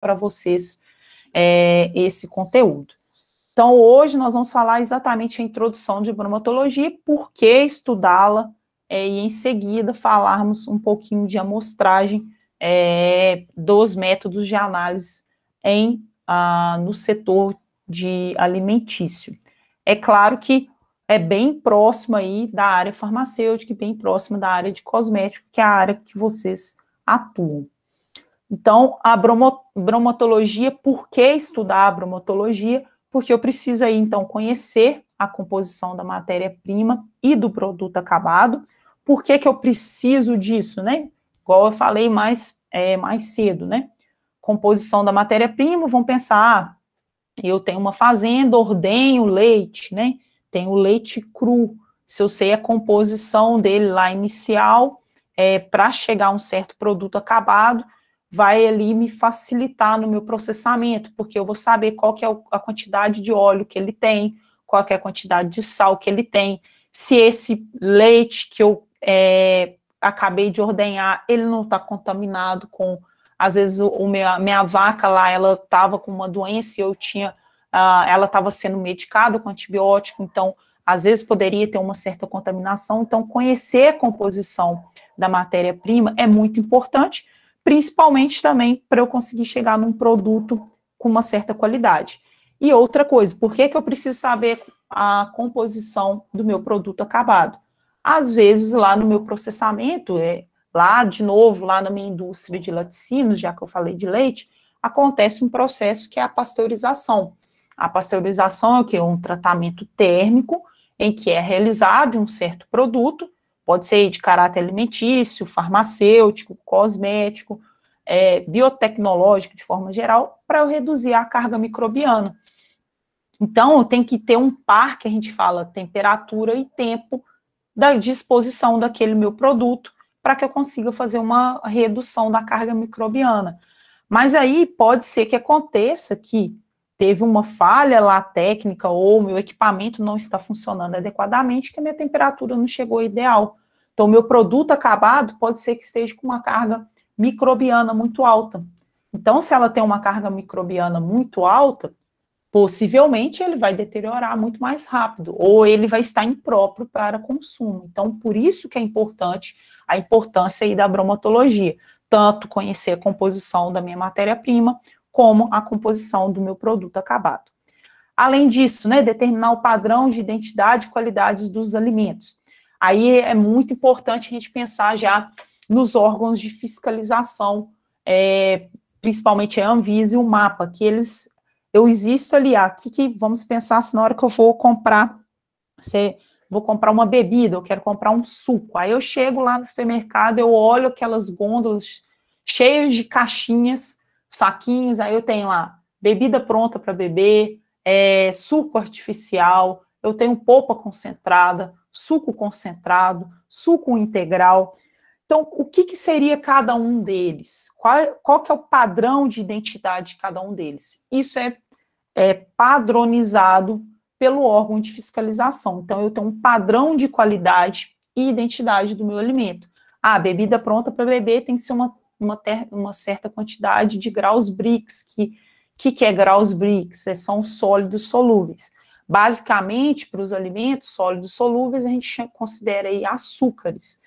para vocês esse conteúdo. Então, hoje nós vamos falar exatamente a introdução de bromatologia, por que estudá-la, e em seguida falarmos um pouquinho de amostragem dos métodos de análise no setor de alimentício. É claro que é bem próximo aí da área farmacêutica, bem próximo da área de cosmético, que é a área que vocês atuam. Então, a bromatologia, por que estudar a bromatologia? Porque eu preciso aí, então, conhecer a composição da matéria-prima e do produto acabado. Por que eu preciso disso, né? Igual eu falei mais cedo, né? Composição da matéria-prima, vamos pensar, eu tenho uma fazenda, ordenho leite, né? Tenho leite cru. Se eu sei a composição dele lá inicial, para chegar a um certo produto acabado, vai ali me facilitar no meu processamento, porque eu vou saber qual que é a quantidade de óleo que ele tem, qual que é a quantidade de sal que ele tem, se esse leite que eu acabei de ordenhar, ele não está contaminado com, às vezes, minha vaca lá, ela estava com uma doença e eu tinha, ela estava sendo medicada com antibiótico, então, às vezes poderia ter uma certa contaminação, então conhecer a composição da matéria-prima é muito importante, principalmente também para eu conseguir chegar num produto com uma certa qualidade. E outra coisa, por que eu preciso saber a composição do meu produto acabado? Às vezes, lá no meu processamento, lá na minha indústria de laticínios, já que eu falei de leite, acontece um processo que é a pasteurização. A pasteurização é o quê? Um tratamento térmico em que é realizado um certo produto, pode ser de caráter alimentício, farmacêutico, cosmético, biotecnológico de forma geral, para eu reduzir a carga microbiana. Então, eu tenho que ter um par, que a gente fala, temperatura e tempo da disposição daquele meu produto, para que eu consiga fazer uma redução da carga microbiana. Mas aí pode ser que aconteça que teve uma falha lá técnica, ou meu equipamento não está funcionando adequadamente, que a minha temperatura não chegou ideal. Então, o meu produto acabado pode ser que esteja com uma carga microbiana muito alta. Então, se ela tem uma carga microbiana muito alta, possivelmente ele vai deteriorar muito mais rápido, ou ele vai estar impróprio para consumo. Então, por isso que é importante a importância aí da bromatologia, tanto conhecer a composição da minha matéria-prima, como a composição do meu produto acabado. Além disso, né, determinar o padrão de identidade e qualidades dos alimentos. Aí é muito importante a gente pensar já nos órgãos de fiscalização, principalmente a Anvisa e o MAPA, que eu existo ali, vamos pensar se na hora que eu vou comprar, vou comprar uma bebida, eu quero comprar um suco, aí eu chego lá no supermercado, eu olho aquelas gôndolas cheias de caixinhas, saquinhos, aí eu tenho lá, bebida pronta para beber, suco artificial, eu tenho polpa concentrada, suco concentrado, suco integral. Então, o que seria cada um deles? Qual que é o padrão de identidade de cada um deles? Isso é padronizado pelo órgão de fiscalização. Então, eu tenho um padrão de qualidade e identidade do meu alimento. A bebida pronta para beber tem que ser uma certa quantidade de graus Brix. Que é graus Brix? São sólidos solúveis. Basicamente, para os alimentos sólidos solúveis, a gente considera aí açúcares.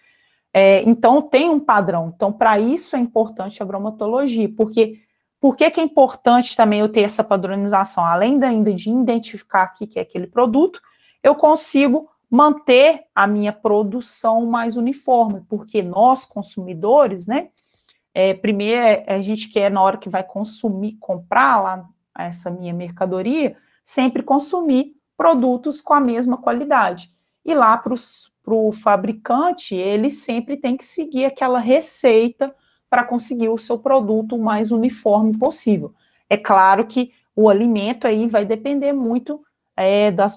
Então, tem um padrão. Então, para isso é importante a bromatologia, porque por que é importante também eu ter essa padronização? Além ainda de identificar o que é aquele produto, eu consigo manter a minha produção mais uniforme, porque nós, consumidores, né, primeiro a gente quer, na hora que vai comprar lá essa minha mercadoria, sempre consumir produtos com a mesma qualidade. E lá para o fabricante, ele sempre tem que seguir aquela receita para conseguir o seu produto o mais uniforme possível. É claro que o alimento aí vai depender muito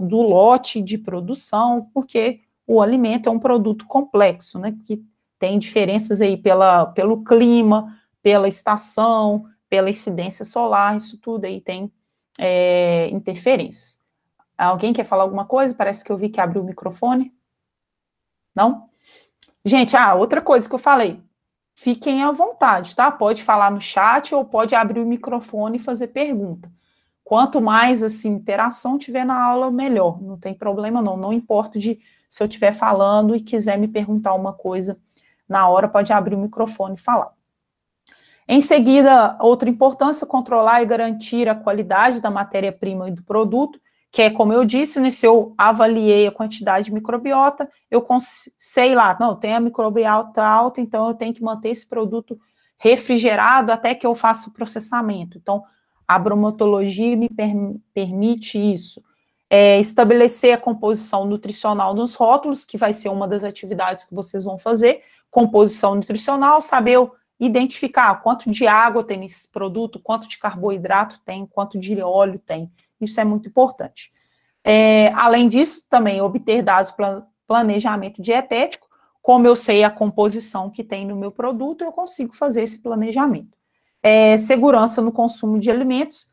do lote de produção, porque o alimento é um produto complexo, né, que tem diferenças aí pelo clima, pela estação, pela incidência solar, isso tudo aí tem interferências. Alguém quer falar alguma coisa? Parece que eu vi que abriu o microfone. Não? Gente, outra coisa que eu falei. fiquem à vontade, tá? Pode falar no chat ou pode abrir o microfone e fazer pergunta. Quanto mais, assim, interação tiver na aula, melhor. Não tem problema, não. Não importa se eu estiver falando e quiser me perguntar uma coisa na hora, pode abrir o microfone e falar. Em seguida, outra importância, controlar e garantir a qualidade da matéria-prima e do produto, que é, como eu disse, né, se eu avaliei a quantidade de microbiota, eu sei lá, não, tem a microbiota alta, então eu tenho que manter esse produto refrigerado até que eu faça o processamento. Então, a bromatologia me permite isso. Estabelecer a composição nutricional nos rótulos, que vai ser uma das atividades que vocês vão fazer, composição nutricional, saber identificar quanto de água tem nesse produto, quanto de carboidrato tem, quanto de óleo tem. Isso é muito importante. Além disso, também obter dados para planejamento dietético. Como eu sei a composição que tem no meu produto, eu consigo fazer esse planejamento. Segurança no consumo de alimentos.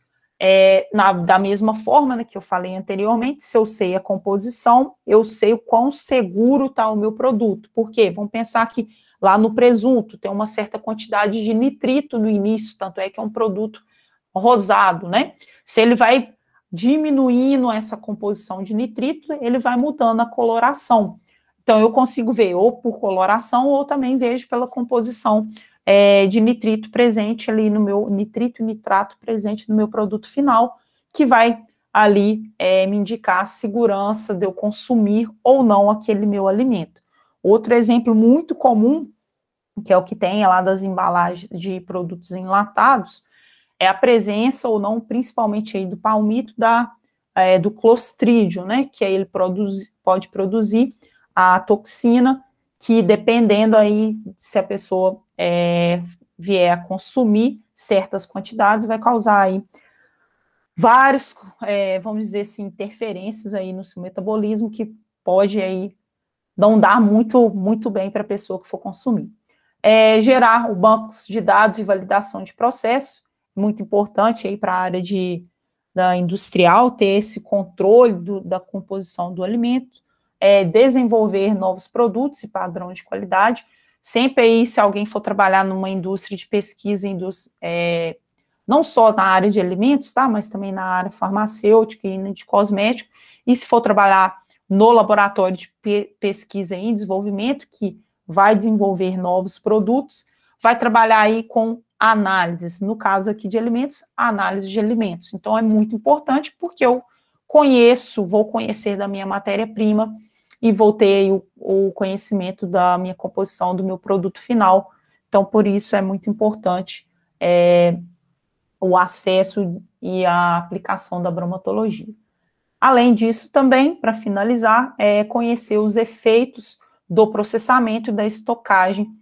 Da mesma forma, né, que eu falei anteriormente, se eu sei a composição, eu sei o quão seguro está o meu produto. Por quê? Vamos pensar que lá no presunto tem uma certa quantidade de nitrito no início, tanto é que é um produto rosado, né? Se ele vai diminuindo essa composição de nitrito, ele vai mudando a coloração. Então, eu consigo ver ou por coloração, ou também vejo pela composição de nitrito presente ali no meu, nitrito e nitrato presente no meu produto final, que vai ali me indicar a segurança de eu consumir ou não aquele meu alimento. Outro exemplo muito comum, que é o que tem lá das embalagens de produtos enlatados, é a presença ou não, principalmente aí do palmito, do clostrídio, né, que aí ele pode produzir a toxina, que dependendo aí, se a pessoa vier a consumir certas quantidades, vai causar aí vários, vamos dizer assim, interferências aí no seu metabolismo, que pode aí não dar muito bem para a pessoa que for consumir. Gerar o banco de dados e validação de processo, muito importante aí para a área da industrial, ter esse controle da composição do alimento, desenvolver novos produtos e padrão de qualidade. Sempre aí, se alguém for trabalhar numa indústria de pesquisa, não só na área de alimentos, tá, mas também na área farmacêutica e de cosmético, e se for trabalhar no laboratório de pesquisa e desenvolvimento, que vai desenvolver novos produtos, vai trabalhar aí com análises, no caso aqui de alimentos, análise de alimentos. Então, é muito importante porque eu vou conhecer da minha matéria-prima e vou ter o conhecimento da minha composição, do meu produto final. Então, por isso é muito importante o acesso e a aplicação da bromatologia. Além disso, também, para finalizar, conhecer os efeitos do processamento e da estocagem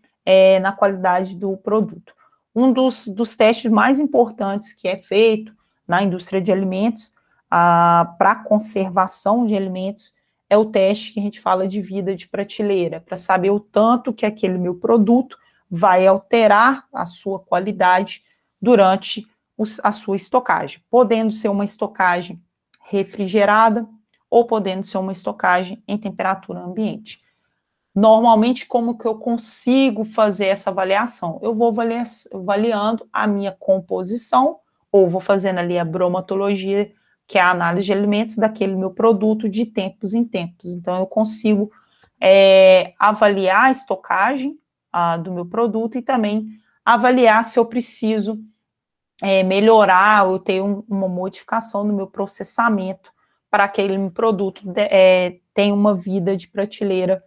na qualidade do produto. Um dos testes mais importantes que é feito na indústria de alimentos, para conservação de alimentos, é o teste que a gente fala de vida de prateleira, para saber o tanto que aquele meu produto vai alterar a sua qualidade durante a sua estocagem, podendo ser uma estocagem refrigerada ou podendo ser uma estocagem em temperatura ambiente. Normalmente, como que eu consigo fazer essa avaliação? Eu vou avaliando a minha composição, ou vou fazendo ali a bromatologia, que é a análise de alimentos daquele meu produto de tempos em tempos. Então, eu consigo avaliar a estocagem do meu produto e também avaliar se eu preciso melhorar ou ter uma modificação no meu processamento para que aquele produto tenha uma vida de prateleira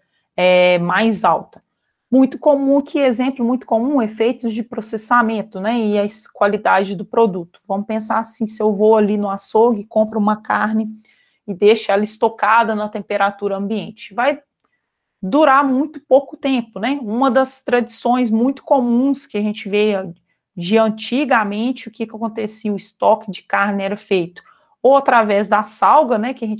mais alta. Exemplo muito comum, efeitos de processamento, né, e a qualidade do produto. Vamos pensar assim, se eu vou ali no açougue, compro uma carne e deixo ela estocada na temperatura ambiente, vai durar muito pouco tempo, né? Uma das tradições muito comuns que a gente vê de antigamente, o que acontecia? O estoque de carne era feito ou através da salga, né, que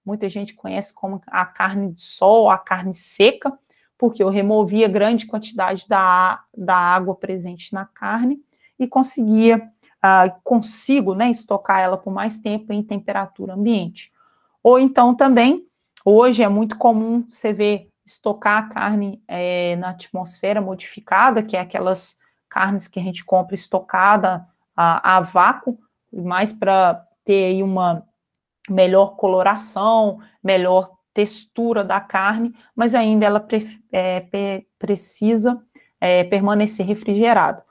muita gente conhece como a carne de sol, a carne seca, porque eu removia grande quantidade da água presente na carne e consigo, né, estocar ela por mais tempo em temperatura ambiente. Ou então também, hoje é muito comum você ver estocar a carne na atmosfera modificada, que é aquelas carnes que a gente compra estocada a vácuo, mais para ter aí uma melhor coloração, melhor textura da carne, mas ainda ela precisa permanecer refrigerada.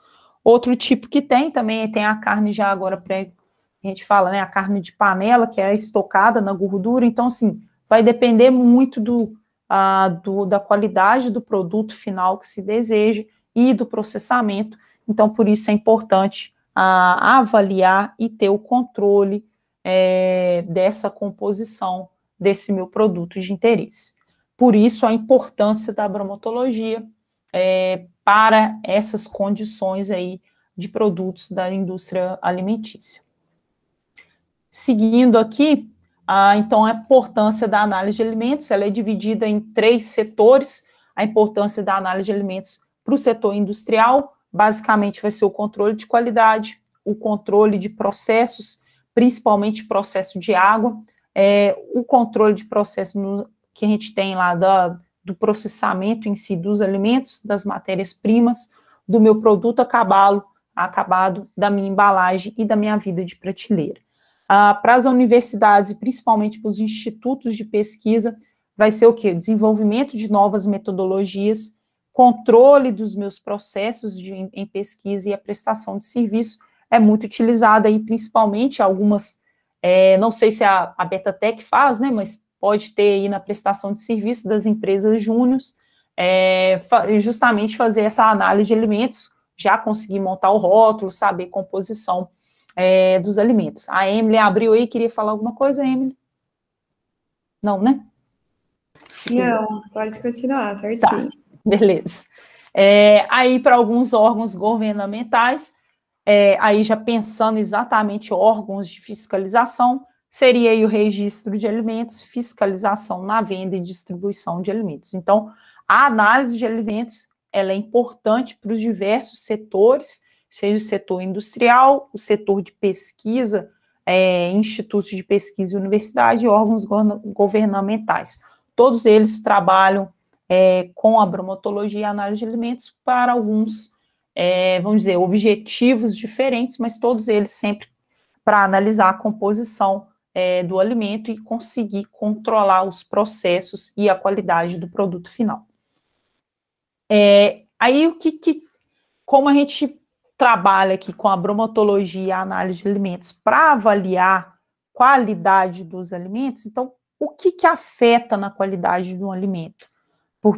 Outro tipo que também tem a carne já agora, a gente fala, né, a carne de panela, que é estocada na gordura, então, assim, vai depender muito da qualidade do produto final que se deseja e do processamento, então, por isso é importante avaliar e ter o controle dessa composição desse meu produto de interesse. Por isso, a importância da bromatologia para essas condições aí de produtos da indústria alimentícia. Seguindo aqui, então, a importância da análise de alimentos, ela é dividida em 3 setores. A importância da análise de alimentos para o setor industrial, basicamente vai ser o controle de qualidade, o controle de processos, principalmente processo de água, o controle de processo que a gente tem lá do processamento em si dos alimentos, das matérias-primas, do meu produto acabado, da minha embalagem e da minha vida de prateleira. Para as universidades e principalmente para os institutos de pesquisa, vai ser o quê? Desenvolvimento de novas metodologias, controle dos meus processos em pesquisa e a prestação de serviço é muito utilizada aí, principalmente algumas, não sei se a Betatec faz, né, mas pode ter aí na prestação de serviço das empresas júniores, justamente fazer essa análise de alimentos, já conseguir montar o rótulo, saber composição dos alimentos. A Emily abriu aí, queria falar alguma coisa, Emily? Não, né? Não, pode continuar, certinho. Tá, beleza. Aí, para alguns órgãos governamentais, aí já pensando exatamente órgãos de fiscalização, seria aí o registro de alimentos, fiscalização na venda e distribuição de alimentos. Então, a análise de alimentos, ela é importante para os diversos setores, seja o setor industrial, o setor de pesquisa, institutos de pesquisa e universidade, e órgãos governamentais. Todos eles trabalham com a bromatologia e análise de alimentos para alguns, vamos dizer, objetivos diferentes, mas todos eles sempre para analisar a composição do alimento e conseguir controlar os processos e a qualidade do produto final. Aí, como a gente trabalha aqui com a bromatologia e a análise de alimentos para avaliar qualidade dos alimentos, então, o que afeta na qualidade de um alimento?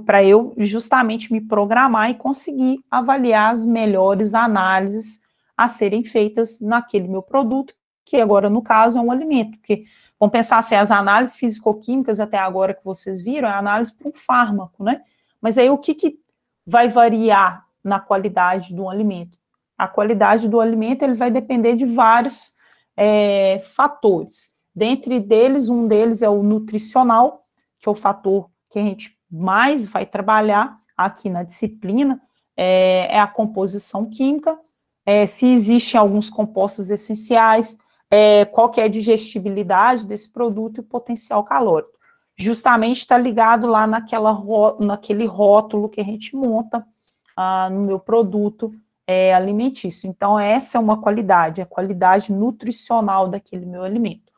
Para eu justamente me programar e conseguir avaliar as melhores análises a serem feitas naquele meu produto, que agora, no caso, é um alimento, porque vamos pensar assim, as análises físico-químicas até agora que vocês viram, é a análise para um fármaco, né? Mas aí o que vai variar na qualidade do alimento? A qualidade do alimento, ele vai depender de vários fatores. Dentre deles, um deles é o nutricional, que é o fator que a gente mais vai trabalhar aqui na disciplina, é a composição química, se existem alguns compostos essenciais, qual que é a digestibilidade desse produto e o potencial calórico. Justamente está ligado lá naquele rótulo que a gente monta no meu produto alimentício. Então, essa é uma qualidade, a qualidade nutricional daquele meu alimento.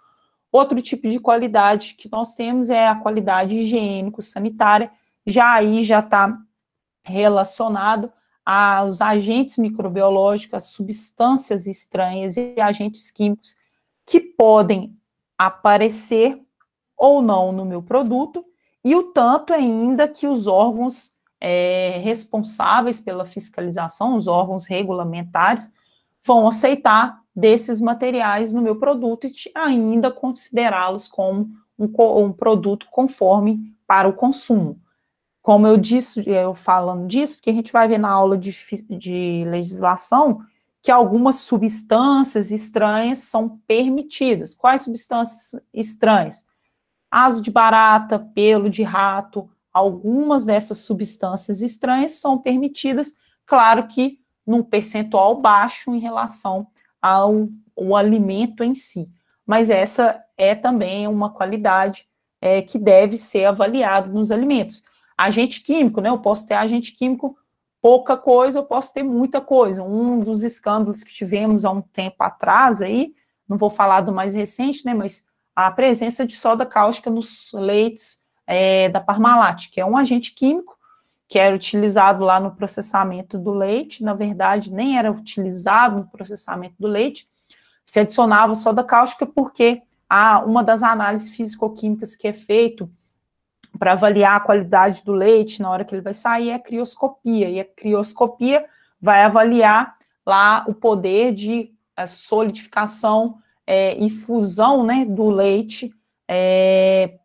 Outro tipo de qualidade que nós temos é a qualidade higiênico-sanitária, já está relacionado aos agentes microbiológicos, as substâncias estranhas e agentes químicos que podem aparecer ou não no meu produto, e o tanto ainda que os órgãos responsáveis pela fiscalização, os órgãos regulamentares, vão aceitar desses materiais no meu produto e ainda considerá-los como um produto conforme para o consumo. Como eu disse, eu falando disso, porque a gente vai ver na aula de legislação que algumas substâncias estranhas são permitidas. Quais substâncias estranhas? Aso de barata, pelo de rato, algumas dessas substâncias estranhas são permitidas, claro que num percentual baixo em relação ao alimento em si. Mas essa é também uma qualidade que deve ser avaliada nos alimentos. Agente químico, né? Eu posso ter agente químico pouca coisa, eu posso ter muita coisa. Um dos escândalos que tivemos há um tempo atrás aí, não vou falar do mais recente, né? Mas a presença de soda cáustica nos leites da Parmalat, que é um agente químico que era utilizado lá no processamento do leite, na verdade, nem era utilizado no processamento do leite, se adicionava soda cáustica porque uma das análises físico-químicas que é feito para avaliar a qualidade do leite na hora que ele vai sair é a crioscopia, e a crioscopia vai avaliar lá o poder de solidificação e fusão, né, do leite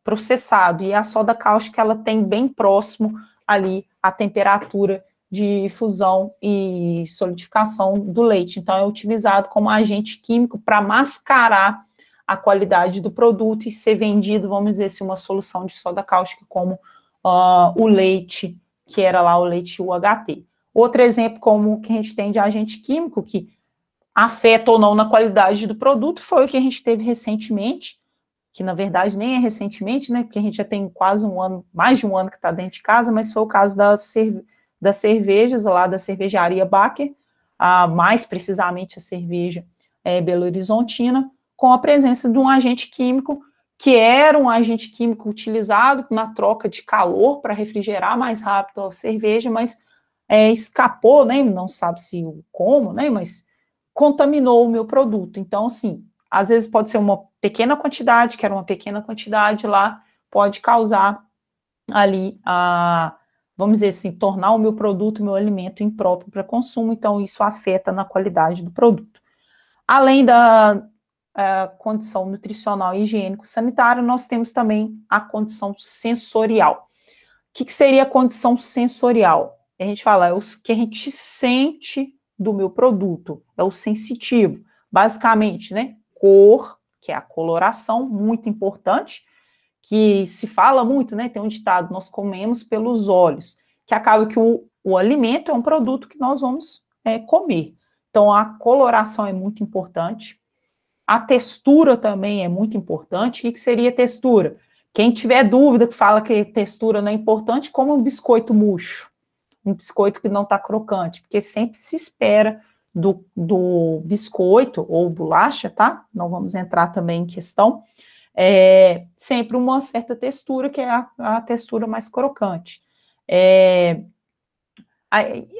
processado, e a soda cáustica ela tem bem próximo ali a temperatura de fusão e solidificação do leite, então é utilizado como agente químico para mascarar a qualidade do produto e ser vendido, vamos dizer assim, uma solução de soda cáustica como o leite, que era lá o leite UHT. Outro exemplo como que a gente tem de agente químico que afeta ou não na qualidade do produto foi o que a gente teve recentemente, que na verdade nem é recentemente, né, porque a gente já tem quase um ano, mais de um ano que está dentro de casa, mas foi o caso das cervejas lá da cervejaria Baker, mais precisamente a cerveja Belo Horizontina, com a presença de um agente químico, que era um agente químico utilizado na troca de calor para refrigerar mais rápido a cerveja, mas escapou, né, não sabe se como, né, mas contaminou o meu produto. Então, assim, às vezes pode ser uma pequena quantidade, que era uma pequena quantidade lá, pode causar ali, vamos dizer assim, tornar o meu produto, o meu alimento impróprio para consumo, então isso afeta na qualidade do produto. Além da condição nutricional e higiênico-sanitária, nós temos também a condição sensorial. O que seria a condição sensorial? A gente fala, é o que a gente sente do meu produto, é o sensitivo. Basicamente, né, cor, que é a coloração, muito importante, que se fala muito, né, tem um ditado, nós comemos pelos olhos, que acaba que o alimento é um produto que nós vamos comer. Então, a coloração é muito importante. A textura também é muito importante. O que seria textura? Quem tiver dúvida que fala que textura não é importante, como um biscoito murcho, um biscoito que não está crocante, porque sempre se espera do biscoito ou bolacha, tá? Não vamos entrar também em questão, sempre uma certa textura, que é a textura mais crocante.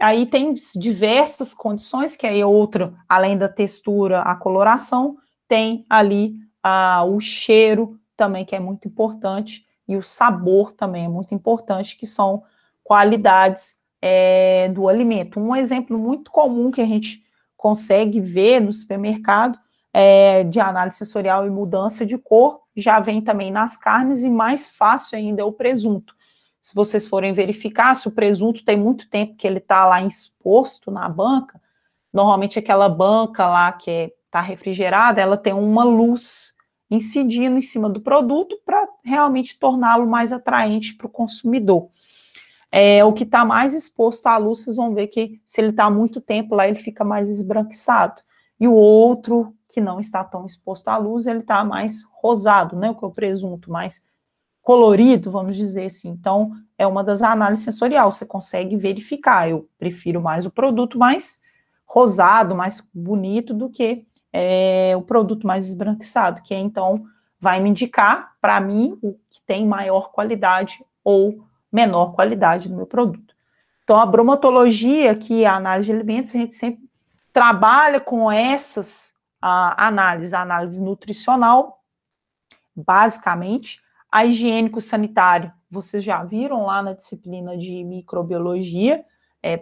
Aí tem diversas condições, que aí é outra, além da textura, a coloração, tem ali o cheiro também, que é muito importante, e o sabor também é muito importante, que são qualidades do alimento. Um exemplo muito comum que a gente consegue ver no supermercado de análise sensorial e mudança de cor, já vem também nas carnes, e mais fácil ainda é o presunto. Se vocês forem verificar, se o presunto tem muito tempo que ele está lá exposto na banca, normalmente aquela banca lá que está refrigerada, ela tem uma luz incidindo em cima do produto para realmente torná-lo mais atraente para o consumidor. O que está mais exposto à luz, vocês vão ver que se ele está há muito tempo lá, ele fica mais esbranquiçado. E o outro, que não está tão exposto à luz, ele está mais rosado, né? O que é o presunto, mais colorido, vamos dizer assim. Então, é uma das análises sensoriais, você consegue verificar. Eu prefiro mais o produto mais rosado, mais bonito, do que o produto mais esbranquiçado, que então vai me indicar, para mim, o que tem maior qualidade ou menor qualidade no meu produto. Então, a bromatologia, que é a análise de alimentos, a gente sempre trabalha com essas análises, a análise nutricional, basicamente. A higiênico-sanitário, vocês já viram lá na disciplina de microbiologia,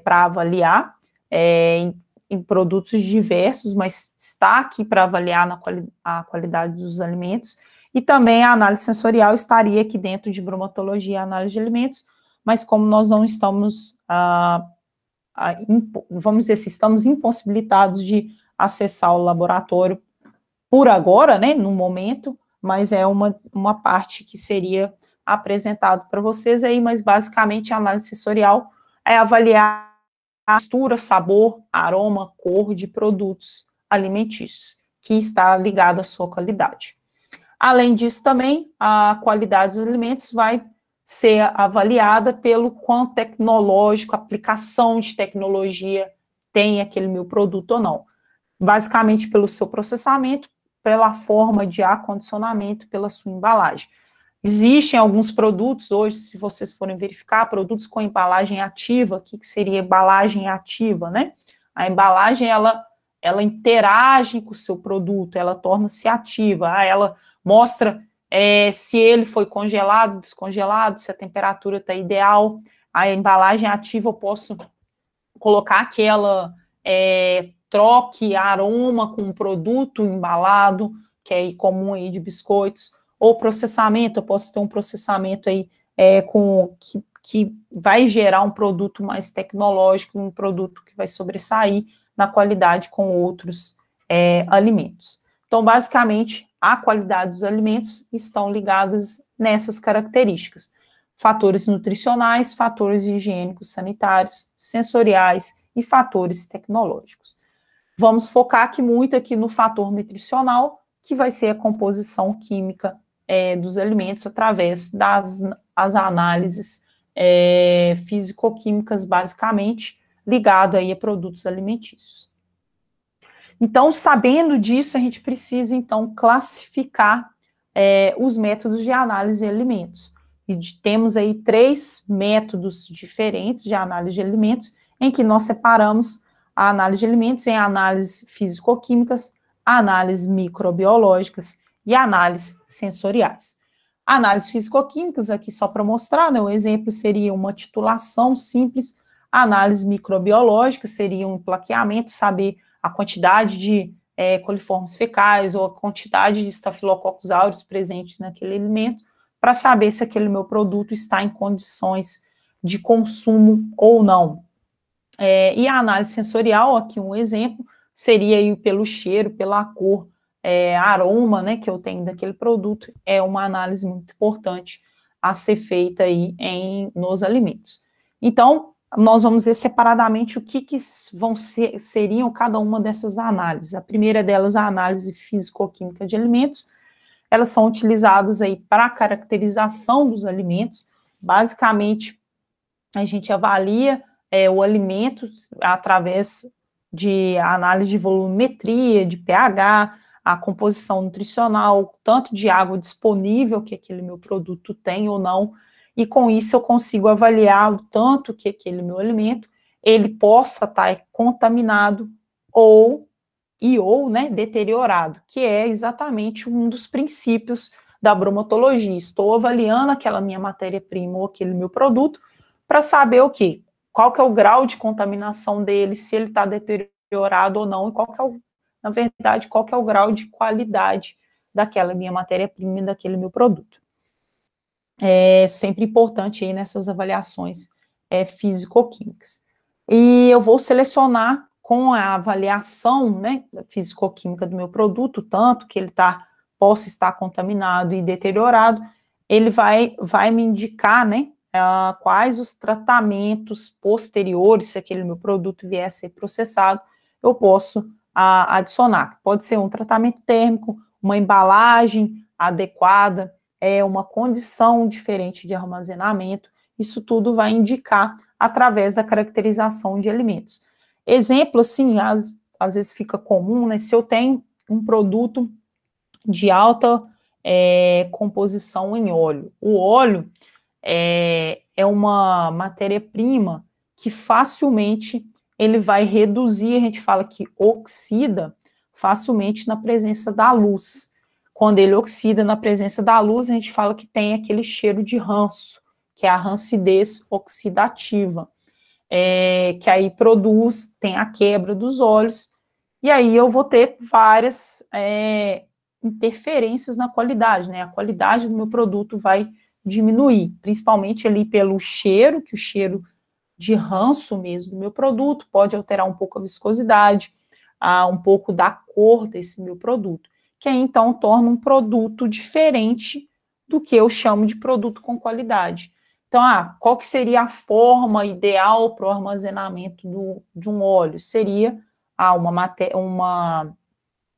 para avaliar em produtos diversos, mas está aqui para avaliar a qualidade dos alimentos. E também a análise sensorial estaria aqui dentro de bromatologia e análise de alimentos, mas como nós não estamos, vamos dizer assim, estamos impossibilitados de acessar o laboratório por agora, né, no momento, mas é uma parte que seria apresentado para vocês aí, mas basicamente a análise sensorial é avaliar a textura, sabor, aroma, cor de produtos alimentícios, que está ligado à sua qualidade. Além disso também, a qualidade dos alimentos vai ser avaliada pelo quão tecnológico, aplicação de tecnologia tem aquele meu produto ou não. Basicamente pelo seu processamento, pela forma de acondicionamento, pela sua embalagem. Existem alguns produtos hoje, se vocês forem verificar, produtos com embalagem ativa. O que seria embalagem ativa, né? A embalagem, ela interage com o seu produto, ela torna-se ativa, ela mostra se ele foi congelado, descongelado, se a temperatura está ideal. A embalagem ativa, eu posso colocar que ela troque aroma com o produto embalado, que é comum aí de biscoitos, ou processamento, eu posso ter um processamento aí que vai gerar um produto mais tecnológico, um produto que vai sobressair na qualidade com outros alimentos. Então, basicamente, a qualidade dos alimentos estão ligadas nessas características. Fatores nutricionais, fatores higiênicos, sanitários, sensoriais e fatores tecnológicos. Vamos focar aqui no fator nutricional, que vai ser a composição química dos alimentos através das análises físico-químicas, basicamente, ligado aí a produtos alimentícios. Então, sabendo disso, a gente precisa, então, classificar os métodos de análise de alimentos. E temos aí 3 métodos diferentes de análise de alimentos, em que nós separamos a análise de alimentos em análises físico-químicas, análises microbiológicas e análises sensoriais. Análises físico-químicas, aqui só para mostrar, né, o exemplo seria uma titulação simples. Análise microbiológica seria um plaqueamento, saber a quantidade de coliformes fecais ou a quantidade de estafilococcus aureus presentes naquele alimento, para saber se aquele meu produto está em condições de consumo ou não. E a análise sensorial, aqui um exemplo, seria aí pelo cheiro, pela cor, aroma, né, que eu tenho daquele produto, é uma análise muito importante a ser feita aí nos alimentos. Então, nós vamos ver separadamente o que seriam cada uma dessas análises. A primeira delas, a análise físico-química de alimentos. Elas são utilizadas aí para a caracterização dos alimentos. Basicamente, a gente avalia o alimento através de análise de volumetria, de pH, a composição nutricional, tanto de água disponível que aquele meu produto tem ou não, e com isso eu consigo avaliar o tanto que aquele meu alimento, ele possa estar contaminado ou deteriorado, que é exatamente um dos princípios da bromatologia. Estou avaliando aquela minha matéria-prima ou aquele meu produto para saber o quê? Qual que é o grau de contaminação dele, se ele está deteriorado ou não, e na verdade, qual que é o grau de qualidade daquela minha matéria-prima e daquele meu produto. É sempre importante aí nessas avaliações físico-químicas. E eu vou selecionar com a avaliação, né, físico-química do meu produto, tanto que ele possa estar contaminado e deteriorado, ele vai me indicar, né, quais os tratamentos posteriores, se aquele meu produto vier a ser processado, eu posso adicionar. Pode ser um tratamento térmico, uma embalagem adequada, uma condição diferente de armazenamento, isso tudo vai indicar através da caracterização de alimentos. Exemplo, assim, às vezes fica comum, né, se eu tenho um produto de alta composição em óleo. O óleo é uma matéria-prima que facilmente ele vai reduzir, a gente fala que oxida facilmente na presença da luz. Quando ele oxida na presença da luz, a gente fala que tem aquele cheiro de ranço, que é a rancidez oxidativa, que aí tem a quebra dos óleos, e aí eu vou ter várias interferências na qualidade, né? A qualidade do meu produto vai diminuir, principalmente ali pelo cheiro, que o cheiro de ranço mesmo do meu produto pode alterar um pouco a viscosidade, um pouco da cor desse meu produto, que aí então torna um produto diferente do que eu chamo de produto com qualidade. Então, qual que seria a forma ideal para o armazenamento de um óleo? Seria uma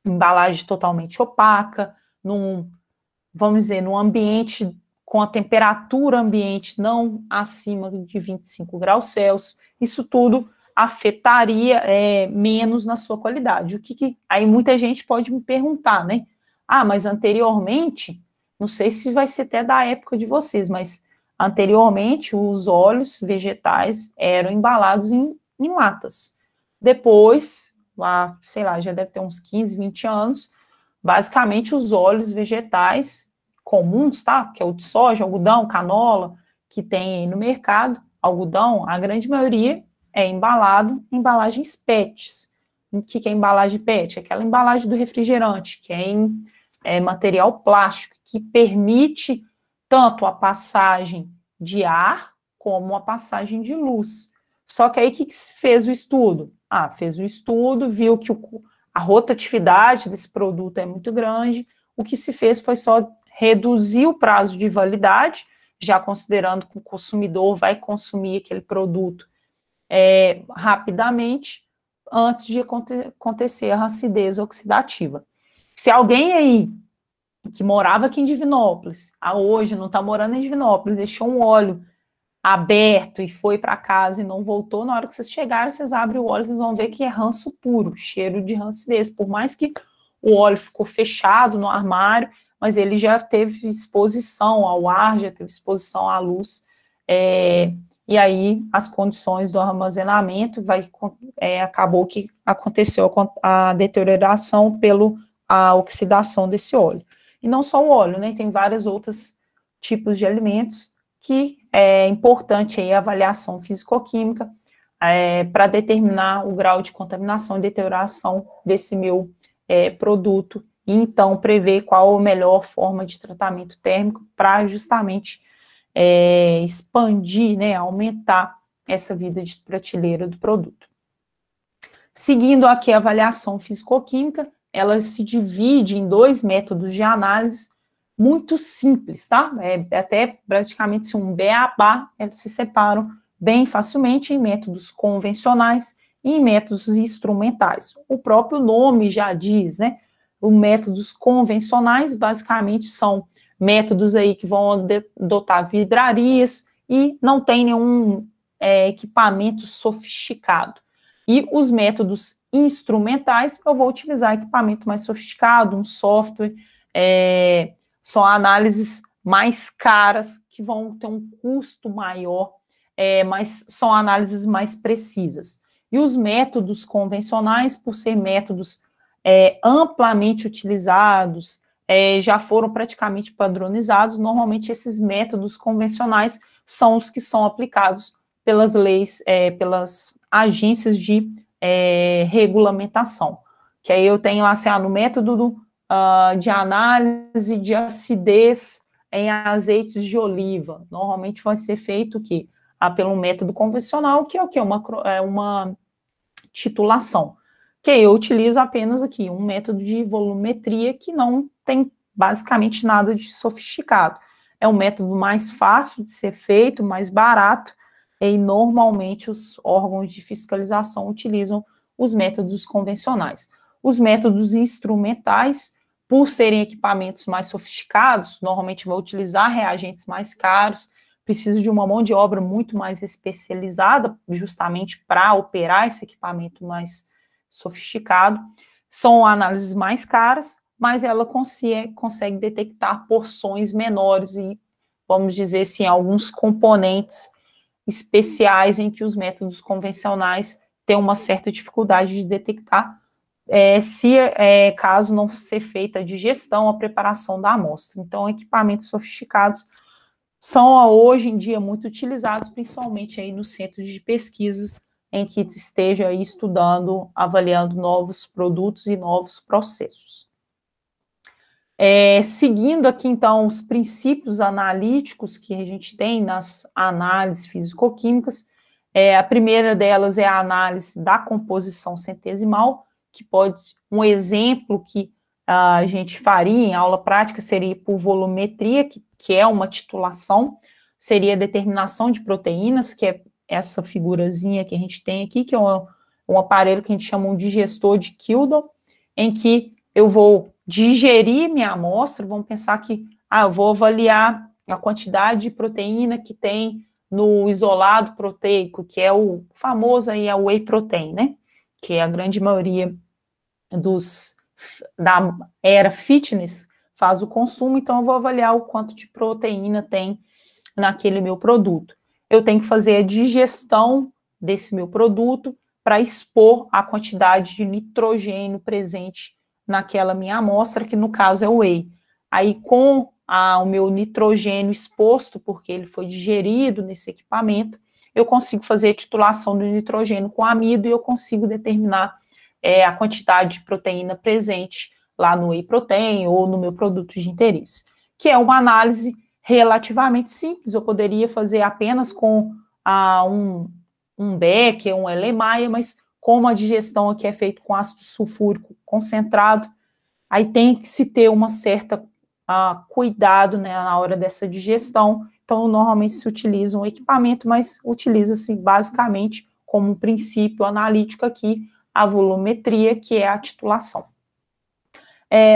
embalagem totalmente opaca, vamos dizer, num ambiente com a temperatura ambiente não acima de 25 graus Celsius, isso tudo afetaria menos na sua qualidade. Aí muita gente pode me perguntar, né? Ah, mas anteriormente, não sei se vai ser até da época de vocês, mas anteriormente os óleos vegetais eram embalados em latas. Depois, lá, sei lá, já deve ter uns 15, 20 anos, basicamente os óleos vegetais comuns, tá? Que é o de soja, algodão, canola, que tem aí no mercado, algodão, a grande maioria é embalado em embalagens PETs. O que é embalagem PET? Aquela embalagem do refrigerante, que é em material plástico, que permite tanto a passagem de ar como a passagem de luz. Só que aí o que se fez o estudo? Fez o estudo, viu que a rotatividade desse produto é muito grande, o que se fez foi só reduzir o prazo de validade, já considerando que o consumidor vai consumir aquele produto rapidamente, antes de acontecer a acidez oxidativa. Se alguém aí que morava aqui em Divinópolis, hoje não está morando em Divinópolis, deixou um óleo aberto e foi para casa e não voltou, na hora que vocês chegarem, vocês abrem o óleo, vocês vão ver que é ranço puro, cheiro de rancidez, por mais que o óleo ficou fechado no armário, mas ele já teve exposição ao ar, já teve exposição à luz, e aí as condições do armazenamento acabou que aconteceu a deterioração a oxidação desse óleo. E não só o óleo, né? Tem vários outros tipos de alimentos que é importante aí a avaliação físico-química para determinar o grau de contaminação e deterioração desse meu produto, e então prever qual a melhor forma de tratamento térmico para justamente expandir, né, aumentar essa vida de prateleira do produto. Seguindo aqui a avaliação físico-química, ela se divide em 2 métodos de análise muito simples, tá? Até praticamente um beabá, eles se separam bem facilmente em métodos convencionais e em métodos instrumentais. O próprio nome já diz, né? Os métodos convencionais, basicamente, são métodos aí que vão adotar vidrarias e não tem nenhum equipamento sofisticado. E os métodos instrumentais, eu vou utilizar equipamento mais sofisticado, um software, são análises mais caras, que vão ter um custo maior, mas são análises mais precisas. E os métodos convencionais, por ser métodos amplamente utilizados, já foram praticamente padronizados, normalmente esses métodos convencionais são os que são aplicados pelas leis, pelas agências de regulamentação. Que aí eu tenho lá, assim, no método de análise de acidez em azeites de oliva. Normalmente vai ser feito pelo método convencional, que é o quê? Uma titulação. Que eu utilizo apenas aqui um método de volumetria que não tem basicamente nada de sofisticado. É um método mais fácil de ser feito, mais barato, e normalmente os órgãos de fiscalização utilizam os métodos convencionais. Os métodos instrumentais, por serem equipamentos mais sofisticados, normalmente vão utilizar reagentes mais caros, precisa de uma mão de obra muito mais especializada, justamente para operar esse equipamento mais sofisticado. São análises mais caras, mas ela consegue detectar porções menores e, vamos dizer assim, alguns componentes especiais em que os métodos convencionais têm uma certa dificuldade de detectar, caso não ser feita a digestão, a preparação da amostra. Então, equipamentos sofisticados são hoje em dia muito utilizados, principalmente aí nos centros de pesquisas em que esteja aí estudando, avaliando novos produtos e novos processos. Seguindo aqui, então, os princípios analíticos que a gente tem nas análises físico-químicas, a primeira delas é a análise da composição centesimal, que um exemplo que a gente faria em aula prática seria por volumetria, que é uma titulação, seria a determinação de proteínas, que é essa figurazinha que a gente tem aqui, que é um aparelho que a gente chama um digestor de Kilden, em que eu vou digerir minha amostra, vamos pensar que eu vou avaliar a quantidade de proteína que tem no isolado proteico, que é o famoso aí, a whey protein, né? Que a grande maioria da era fitness faz o consumo, então eu vou avaliar o quanto de proteína tem naquele meu produto. Eu tenho que fazer a digestão desse meu produto para expor a quantidade de nitrogênio presente naquela minha amostra, que no caso é o whey. Aí, com o meu nitrogênio exposto, porque ele foi digerido nesse equipamento, eu consigo fazer a titulação do nitrogênio com amido e eu consigo determinar a quantidade de proteína presente lá no whey protein ou no meu produto de interesse, que é uma análise relativamente simples. Eu poderia fazer apenas com um Becker, um Erlenmeyer, mas como a digestão aqui é feita com ácido sulfúrico concentrado, aí tem que se ter uma certa cuidado, né, na hora dessa digestão. Então, normalmente se utiliza um equipamento, mas utiliza-se basicamente como um princípio analítico aqui a volumetria, que é a titulação.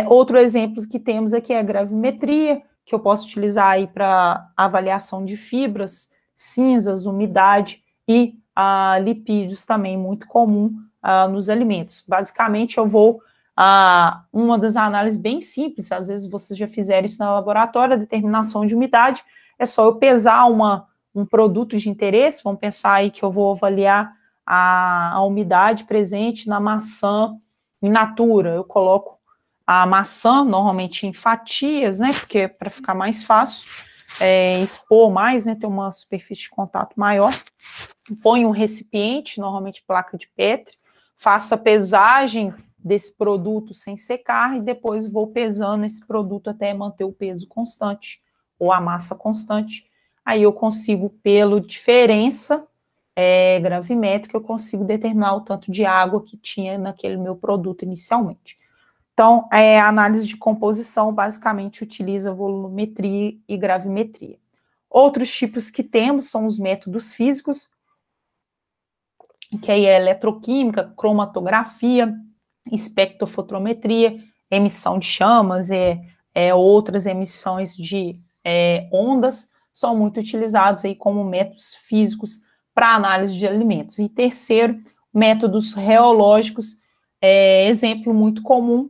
Outro exemplo que temos aqui é a gravimetria, que eu posso utilizar aí para avaliação de fibras, cinzas, umidade e lipídios também, muito comum nos alimentos. Basicamente, eu vou uma das análises bem simples, às vezes vocês já fizeram isso no laboratório, a determinação de umidade, é só eu pesar um produto de interesse, vamos pensar aí que eu vou avaliar a umidade presente na maçã in natura, eu coloco a maçã, normalmente em fatias, né, porque é para ficar mais fácil, expor mais, né, ter uma superfície de contato maior, põe um recipiente, normalmente placa de Petri, faço a pesagem desse produto sem secar e depois vou pesando esse produto até manter o peso constante ou a massa constante. Aí eu consigo, pela diferença gravimétrica, eu consigo determinar o tanto de água que tinha naquele meu produto inicialmente. Então, a análise de composição basicamente utiliza volumetria e gravimetria. Outros tipos que temos são os métodos físicos, que aí é eletroquímica, cromatografia, espectrofotometria, emissão de chamas, outras emissões de ondas, são muito utilizados aí como métodos físicos para análise de alimentos. E terceiro, métodos reológicos, exemplo muito comum,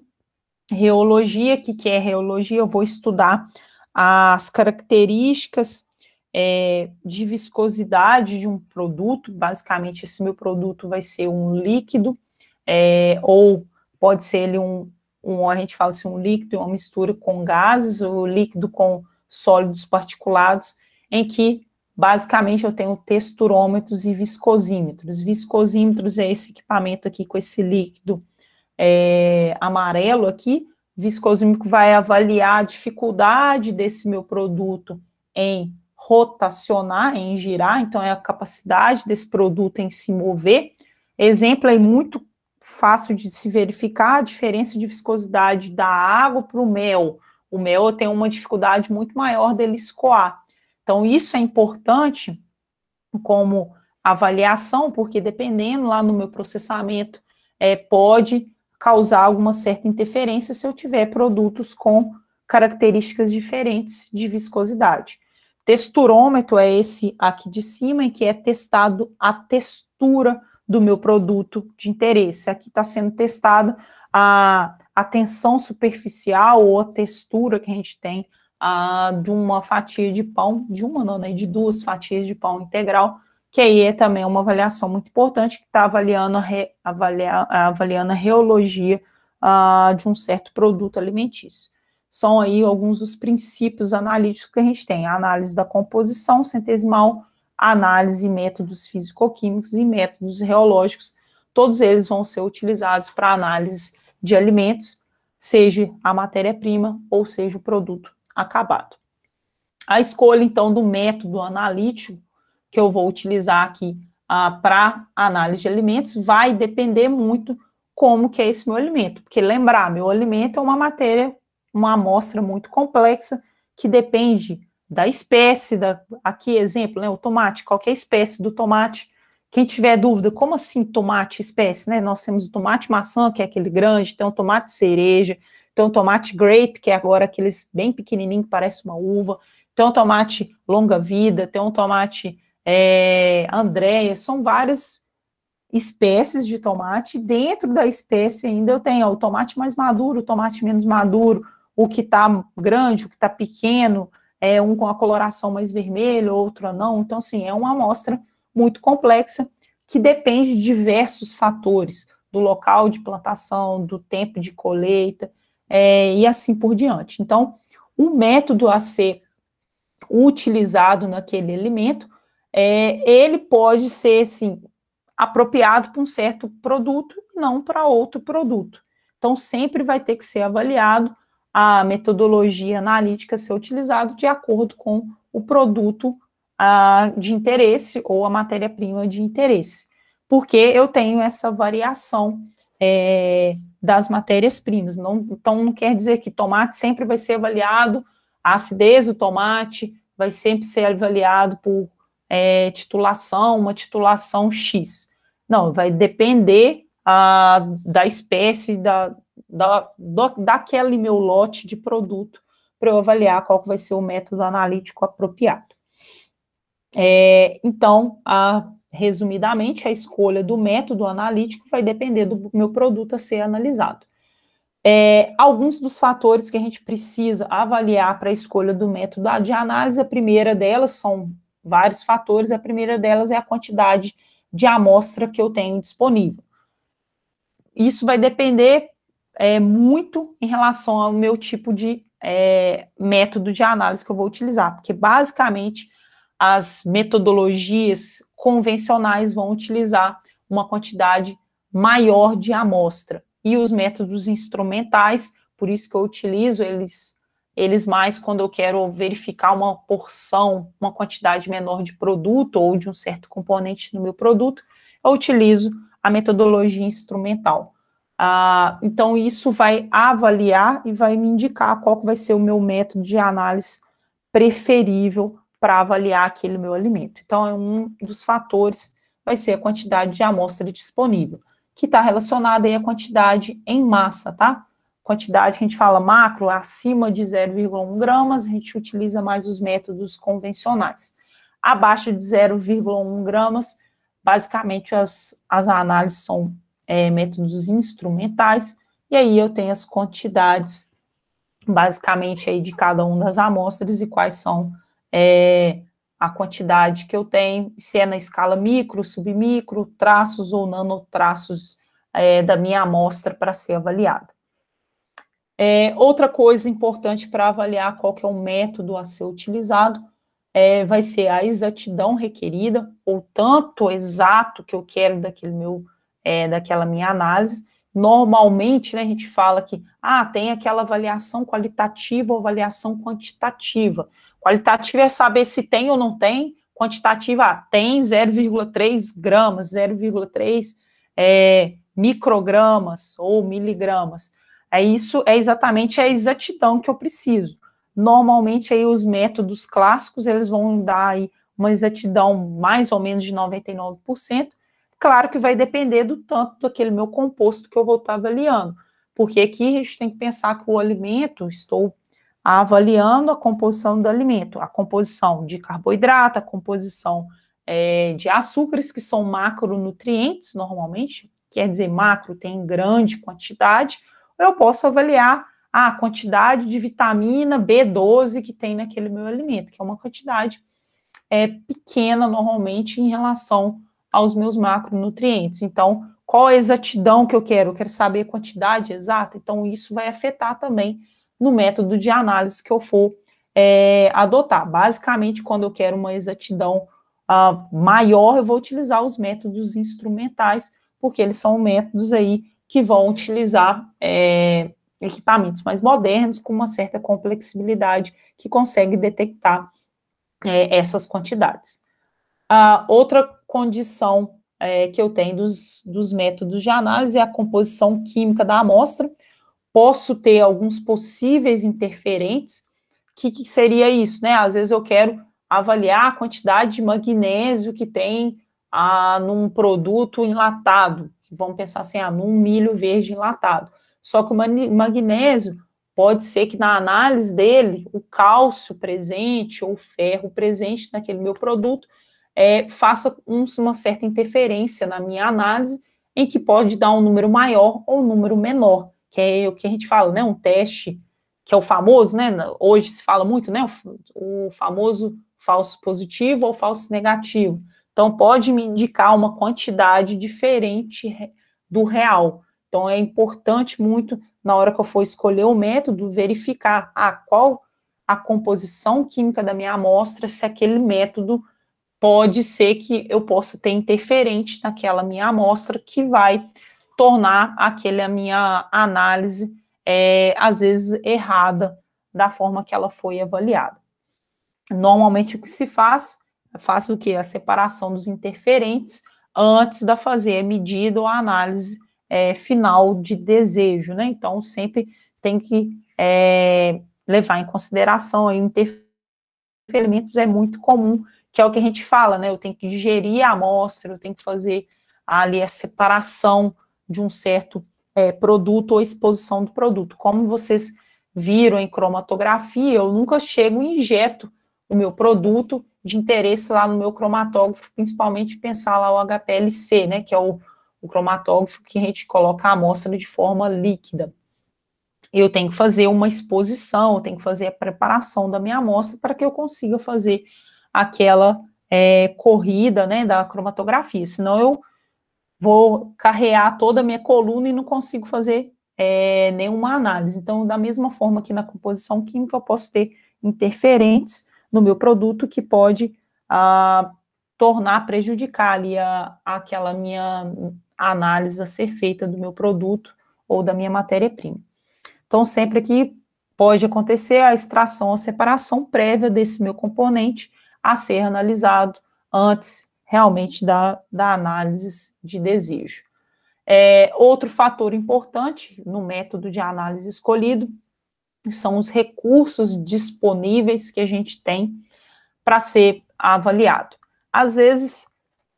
reologia. O que é reologia? Eu vou estudar as características de viscosidade de um produto. Basicamente, esse meu produto vai ser um líquido, ou pode ser ele a gente fala assim, um líquido, uma mistura com gases, ou líquido com sólidos particulados, em que, basicamente, eu tenho texturômetros e viscosímetros. Viscosímetros é esse equipamento aqui com esse líquido amarelo aqui. Viscosímetro vai avaliar a dificuldade desse meu produto em rotacionar, em girar, então é a capacidade desse produto em se mover. Exemplo aí muito fácil de se verificar, a diferença de viscosidade da água para o mel. O mel tem uma dificuldade muito maior dele escoar. Então, isso é importante como avaliação, porque dependendo lá no meu processamento, pode causar alguma certa interferência se eu tiver produtos com características diferentes de viscosidade. Texturômetro é esse aqui de cima, em que é testado a textura do meu produto de interesse. Aqui está sendo testada a tensão superficial ou a textura que a gente tem de uma fatia de pão, de 2 fatias de pão integral, que aí é também uma avaliação muito importante, que está avaliando a reologia de um certo produto alimentício. São aí alguns dos princípios analíticos que a gente tem: a análise da composição centesimal, a análise métodos físico-químicos e métodos reológicos. Todos eles vão ser utilizados para análise de alimentos, seja a matéria-prima ou seja o produto acabado. A escolha, então, do método analítico que eu vou utilizar aqui para análise de alimentos vai depender muito como que é esse meu alimento, porque lembrar, meu alimento é uma matéria, uma amostra muito complexa, que depende da espécie, aqui exemplo, né, o tomate, qualquer espécie do tomate. Quem tiver dúvida, como assim tomate espécie, né, nós temos o tomate maçã, que é aquele grande, tem o tomate cereja, tem o tomate grape, que é agora aqueles bem pequenininho, que parece uma uva, tem um tomate longa-vida, tem um tomate Andréia, são várias espécies de tomate. Dentro da espécie ainda eu tenho o tomate mais maduro, o tomate menos maduro, o que está grande, o que está pequeno, um com a coloração mais vermelha, outro não. Então, assim, é uma amostra muito complexa que depende de diversos fatores, do local de plantação, do tempo de colheita, e assim por diante. Então, o método a ser utilizado naquele alimento, ele pode ser, assim, apropriado para um certo produto, não para outro produto. Então, sempre vai ter que ser avaliado a metodologia analítica ser utilizada de acordo com o produto de interesse ou a matéria-prima de interesse, porque eu tenho essa variação das matérias-primas. Então, não quer dizer que tomate sempre vai ser avaliado, a acidez do tomate vai sempre ser avaliado por titulação, uma titulação X. Não, vai depender da espécie, daquele meu lote de produto, para eu avaliar qual que vai ser o método analítico apropriado. Então, resumidamente, a escolha do método analítico vai depender do meu produto a ser analisado. Alguns dos fatores que a gente precisa avaliar para a escolha do método de análise, a primeira delas são vários fatores, a primeira delas é a quantidade de amostra que eu tenho disponível. Isso vai depender muito em relação ao meu tipo de método de análise que eu vou utilizar, porque basicamente as metodologias convencionais vão utilizar uma quantidade maior de amostra, e os métodos instrumentais, por isso que eu utilizo eles mais quando eu quero verificar uma porção, uma quantidade menor de produto ou de um certo componente no meu produto, eu utilizo a metodologia instrumental. Então, isso vai avaliar e vai me indicar qual que vai ser o meu método de análise preferível para avaliar aquele meu alimento. Então, um dos fatores vai ser a quantidade de amostra disponível, que está relacionada aí à quantidade em massa, tá? Quantidade que a gente fala macro, acima de 0,1 gramas, a gente utiliza mais os métodos convencionais. Abaixo de 0,1 gramas, basicamente as análises são métodos instrumentais, e aí eu tenho as quantidades, basicamente, aí de cada uma das amostras e quais são a quantidade que eu tenho, se é na escala micro, submicro, traços ou nanotraços da minha amostra para ser avaliada. Outra coisa importante para avaliar qual que é o método a ser utilizado vai ser a exatidão requerida, ou tanto exato que eu quero daquela minha análise. Normalmente, né, a gente fala que tem aquela avaliação qualitativa ou avaliação quantitativa. Qualitativa é saber se tem ou não tem, quantitativa tem 0,3 gramas, 0,3 microgramas ou miligramas. Isso é exatamente a exatidão que eu preciso. Normalmente, aí, os métodos clássicos, eles vão dar aí uma exatidão mais ou menos de 99%. Claro que vai depender do tanto daquele meu composto que eu vou estar avaliando. Porque aqui a gente tem que pensar que o alimento, estou avaliando a composição do alimento, a composição de carboidrato, a composição de açúcares, que são macronutrientes, normalmente, quer dizer, macro tem grande quantidade, ou eu posso avaliar a quantidade de vitamina B12 que tem naquele meu alimento, que é uma quantidade pequena, normalmente, em relação aos meus macronutrientes. Então, qual a exatidão que eu quero? Eu quero saber a quantidade exata, então isso vai afetar também no método de análise que eu for adotar. Basicamente, quando eu quero uma exatidão maior, eu vou utilizar os métodos instrumentais, porque eles são métodos aí que vão utilizar equipamentos mais modernos, com uma certa complexibilidade, que consegue detectar essas quantidades. Outra condição que eu tenho dos métodos de análise é a composição química da amostra. Posso ter alguns possíveis interferentes. O que seria isso, né? Às vezes eu quero avaliar a quantidade de magnésio que tem num produto enlatado. Vamos pensar assim, num milho verde enlatado. Só que o magnésio pode ser que na análise dele, o cálcio presente ou o ferro presente naquele meu produto faça uma certa interferência na minha análise, em que pode dar um número maior ou um número menor, que é o que a gente fala, né, um teste, que é o famoso, né, hoje se fala muito, né, o famoso falso positivo ou falso negativo. Então, pode me indicar uma quantidade diferente do real. Então, é importante muito, na hora que eu for escolher o método, verificar qual a composição química da minha amostra, se aquele método pode ser que eu possa ter interferente naquela minha amostra que vai tornar aquela minha análise, às vezes, errada da forma que ela foi avaliada. Normalmente, o que se faz o quê? A separação dos interferentes antes de fazer a medida ou a análise final de desejo, né? Então, sempre tem que levar em consideração aí interferimentos, é muito comum, que é o que a gente fala, né? Eu tenho que digerir a amostra, eu tenho que fazer ali a separação de um certo produto ou exposição do produto. Como vocês viram em cromatografia, eu nunca chego e injeto o meu produto de interesse lá no meu cromatógrafo, principalmente pensar lá o HPLC, né? Que é o cromatógrafo que a gente coloca a amostra de forma líquida. Eu tenho que fazer uma exposição, eu tenho que fazer a preparação da minha amostra para que eu consiga fazer aquela corrida, né, da cromatografia, senão eu vou carrear toda a minha coluna e não consigo fazer nenhuma análise. Então, da mesma forma que na composição química, eu posso ter interferentes no meu produto que pode prejudicar ali aquela minha análise a ser feita do meu produto ou da minha matéria-prima. Então, sempre que pode acontecer a extração ou separação prévia desse meu componente a ser analisado antes realmente da análise de desejo. Outro fator importante no método de análise escolhido são os recursos disponíveis que a gente tem para ser avaliado. Às vezes,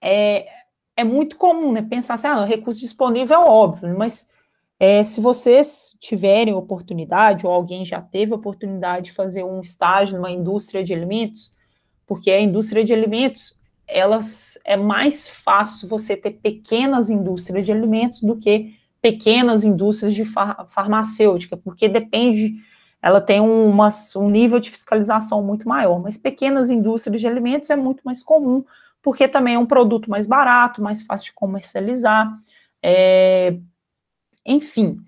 é muito comum, né, pensar assim, o recurso disponível é óbvio, mas se vocês tiverem oportunidade, ou alguém já teve oportunidade de fazer um estágio numa indústria de alimentos, porque a indústria de alimentos, é mais fácil você ter pequenas indústrias de alimentos do que pequenas indústrias de farmacêutica, porque ela tem um nível de fiscalização muito maior, mas pequenas indústrias de alimentos é muito mais comum, porque também é um produto mais barato, mais fácil de comercializar, enfim.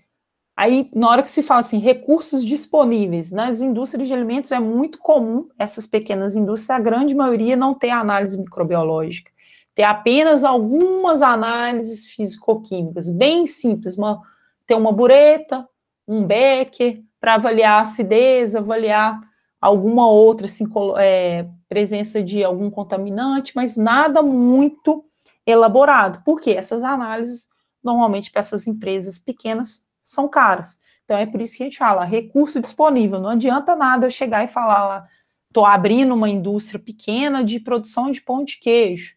Aí, na hora que se fala assim, recursos disponíveis, nas indústrias de alimentos é muito comum, essas pequenas indústrias, a grande maioria não ter análise microbiológica, ter apenas algumas análises físico-químicas, bem simples, ter uma bureta, um becker, para avaliar a acidez, avaliar alguma outra, assim, presença de algum contaminante, mas nada muito elaborado. Por quê? Essas análises, normalmente, para essas empresas pequenas, são caras. Então, é por isso que a gente fala, recurso disponível. Não adianta nada eu chegar e falar lá, estou abrindo uma indústria pequena de produção de pão de queijo,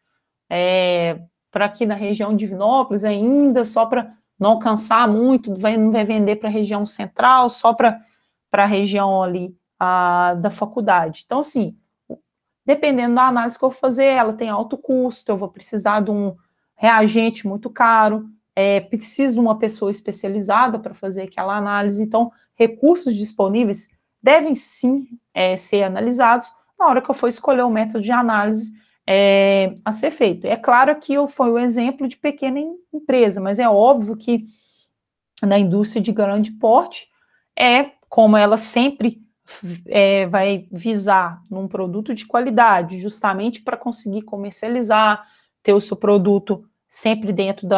para aqui na região de Divinópolis ainda, só para não cansar muito, não vai vender para a região central, só para a região ali da faculdade. Então, assim, dependendo da análise que eu vou fazer, ela tem alto custo, eu vou precisar de um reagente muito caro, preciso de uma pessoa especializada para fazer aquela análise. Então, recursos disponíveis devem sim ser analisados na hora que eu for escolher o método de análise a ser feito. É claro que foi o exemplo de pequena empresa, mas é óbvio que na indústria de grande porte, como ela sempre vai visar num produto de qualidade, justamente para conseguir comercializar, ter o seu produto sempre dentro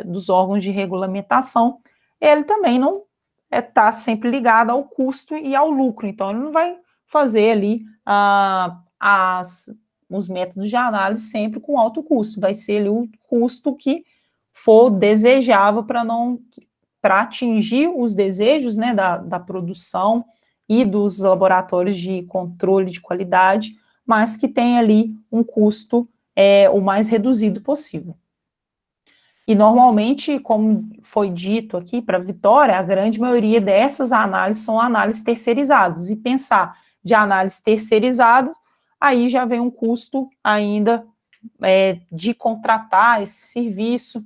dos órgãos de regulamentação, ele também não está sempre ligado ao custo e ao lucro, então ele não vai fazer ali os métodos de análise sempre com alto custo, vai ser ali o custo que for desejável para atingir os desejos, né, da produção e dos laboratórios de controle de qualidade, mas que tem ali um custo o mais reduzido possível. E, normalmente, como foi dito aqui para a Vitória, a grande maioria dessas análises são análises terceirizadas. E pensar de análises terceirizadas, aí já vem um custo ainda de contratar esse serviço,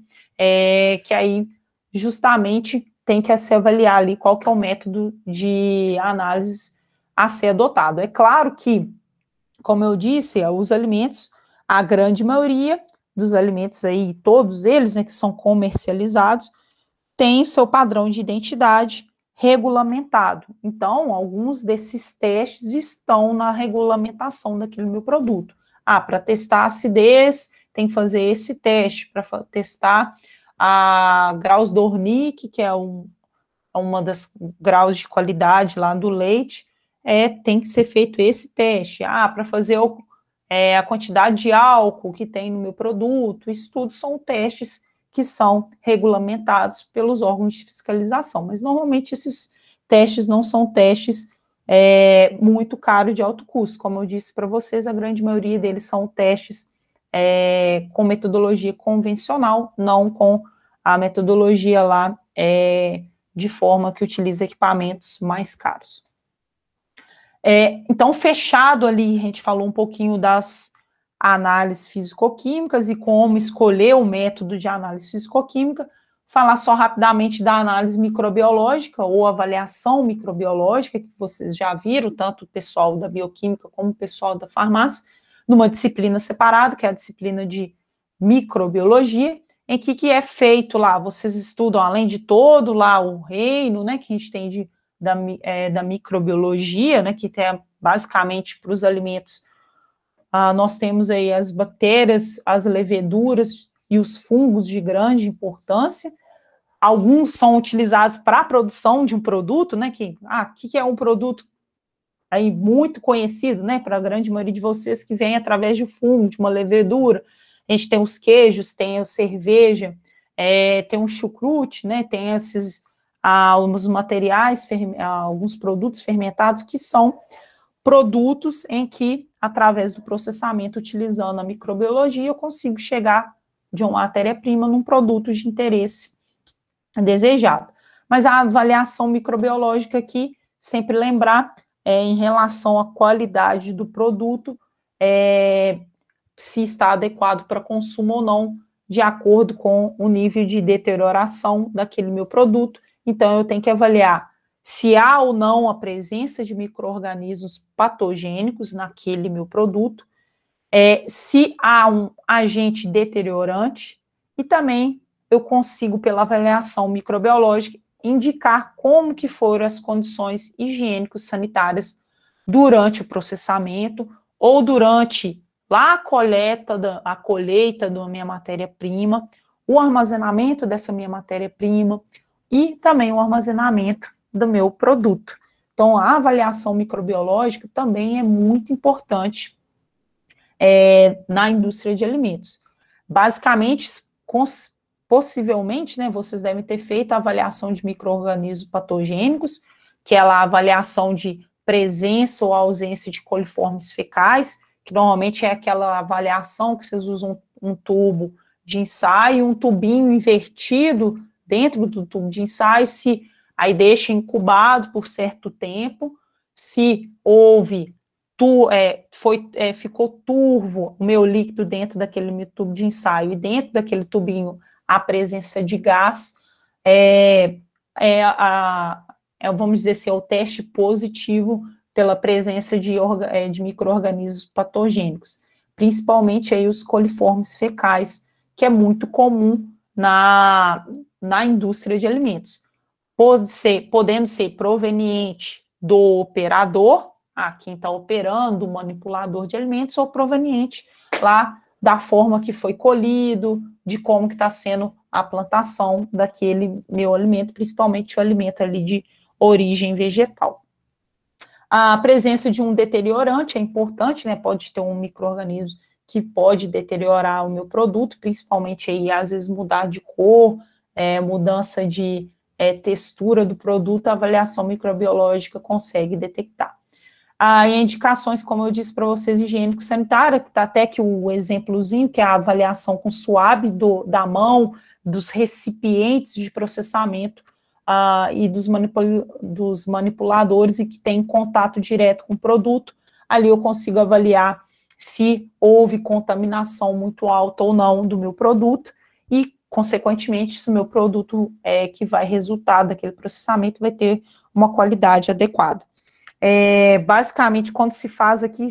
que aí justamente tem que se avaliar ali qual que é o método de análise a ser adotado. É claro que, como eu disse, os alimentos, a grande maioria dos alimentos aí, todos eles, né, que são comercializados, tem o seu padrão de identidade regulamentado. Então, alguns desses testes estão na regulamentação daquele meu produto. Para testar a acidez, tem que fazer esse teste. Para testar a graus Dornick, que é uma das graus de qualidade lá do leite, tem que ser feito esse teste. Para fazer a quantidade de álcool que tem no meu produto, isso tudo são testes que são regulamentados pelos órgãos de fiscalização, mas normalmente esses testes não são testes muito caros de alto custo, como eu disse para vocês, a grande maioria deles são testes com metodologia convencional, não com a metodologia lá de forma que utiliza equipamentos mais caros. Então, fechado ali, a gente falou um pouquinho das análises físico-químicas e como escolher o método de análise físico-química, falar só rapidamente da análise microbiológica ou avaliação microbiológica, que vocês já viram, tanto o pessoal da bioquímica como o pessoal da farmácia, numa disciplina separada, que é a disciplina de microbiologia, em que é feito lá, vocês estudam, além de todo lá o reino, né, que a gente tem da microbiologia, né, que tem basicamente para os alimentos, nós temos aí as bactérias, as leveduras e os fungos de grande importância. Alguns são utilizados para a produção de um produto, né, que é um produto aí muito conhecido, né, para a grande maioria de vocês, que vem através de fungo, de uma levedura. A gente tem os queijos, tem a cerveja, tem um chucrute, né, tem alguns materiais, alguns produtos fermentados que são produtos em que, através do processamento, utilizando a microbiologia, eu consigo chegar de uma matéria-prima num produto de interesse desejado. Mas a avaliação microbiológica aqui, sempre lembrar, em relação à qualidade do produto, se está adequado para consumo ou não, de acordo com o nível de deterioração daquele meu produto. Então, eu tenho que avaliar se há ou não a presença de micro-organismos patogênicos naquele meu produto, se há um agente deteriorante, e também eu consigo, pela avaliação microbiológica, indicar como que foram as condições higiênico-sanitárias durante o processamento ou durante lá a colheita da minha matéria-prima, o armazenamento dessa minha matéria-prima e também o armazenamento do meu produto. Então, a avaliação microbiológica também é muito importante na indústria de alimentos. Basicamente, possivelmente, né, vocês devem ter feito a avaliação de micro-organismos patogênicos, que é a avaliação de presença ou ausência de coliformes fecais, que normalmente é aquela avaliação que vocês usam um tubo de ensaio, um tubinho invertido dentro do tubo de ensaio, aí deixa incubado por certo tempo, se ficou turvo o meu líquido dentro daquele meu tubo de ensaio, e dentro daquele tubinho a presença de gás, vamos dizer assim, é o teste positivo pela presença de micro-organismos patogênicos, principalmente aí os coliformes fecais, que é muito comum na indústria de alimentos, podendo ser proveniente do operador, quem está operando, o manipulador de alimentos, ou proveniente lá da forma que foi colhido, de como que está sendo a plantação daquele meu alimento, principalmente o alimento ali de origem vegetal. A presença de um deteriorante é importante, né? Pode ter um micro-organismo que pode deteriorar o meu produto, principalmente aí, às vezes, mudar de cor, mudança de textura do produto, a avaliação microbiológica consegue detectar. Em indicações, como eu disse para vocês, higiênico-sanitária, que está até aqui o exemplozinho, que é a avaliação com suave da mão, dos recipientes de processamento e dos manipuladores e que tem contato direto com o produto. Ali eu consigo avaliar se houve contaminação muito alta ou não do meu produto e, consequentemente, se o meu produto que vai resultar daquele processamento vai ter uma qualidade adequada. Basicamente, quando se faz aqui,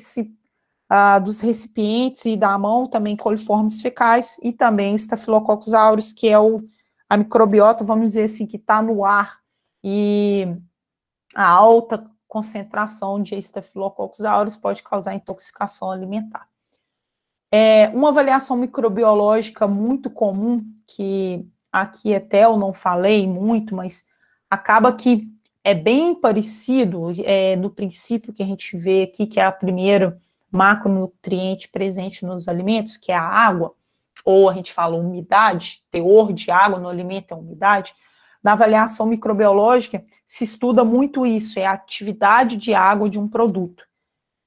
dos recipientes e da mão, também coliformes fecais e também o Staphylococcus aureus, que é a microbiota, vamos dizer assim, que está no ar, e a alta concentração de Staphylococcus aureus pode causar intoxicação alimentar. Uma avaliação microbiológica muito comum, que aqui até eu não falei muito, mas acaba que é bem parecido no princípio que a gente vê aqui, que é a primeira macronutriente presente nos alimentos, que é a água, ou a gente fala umidade, teor de água no alimento é umidade. Na avaliação microbiológica se estuda muito isso, é a atividade de água de um produto,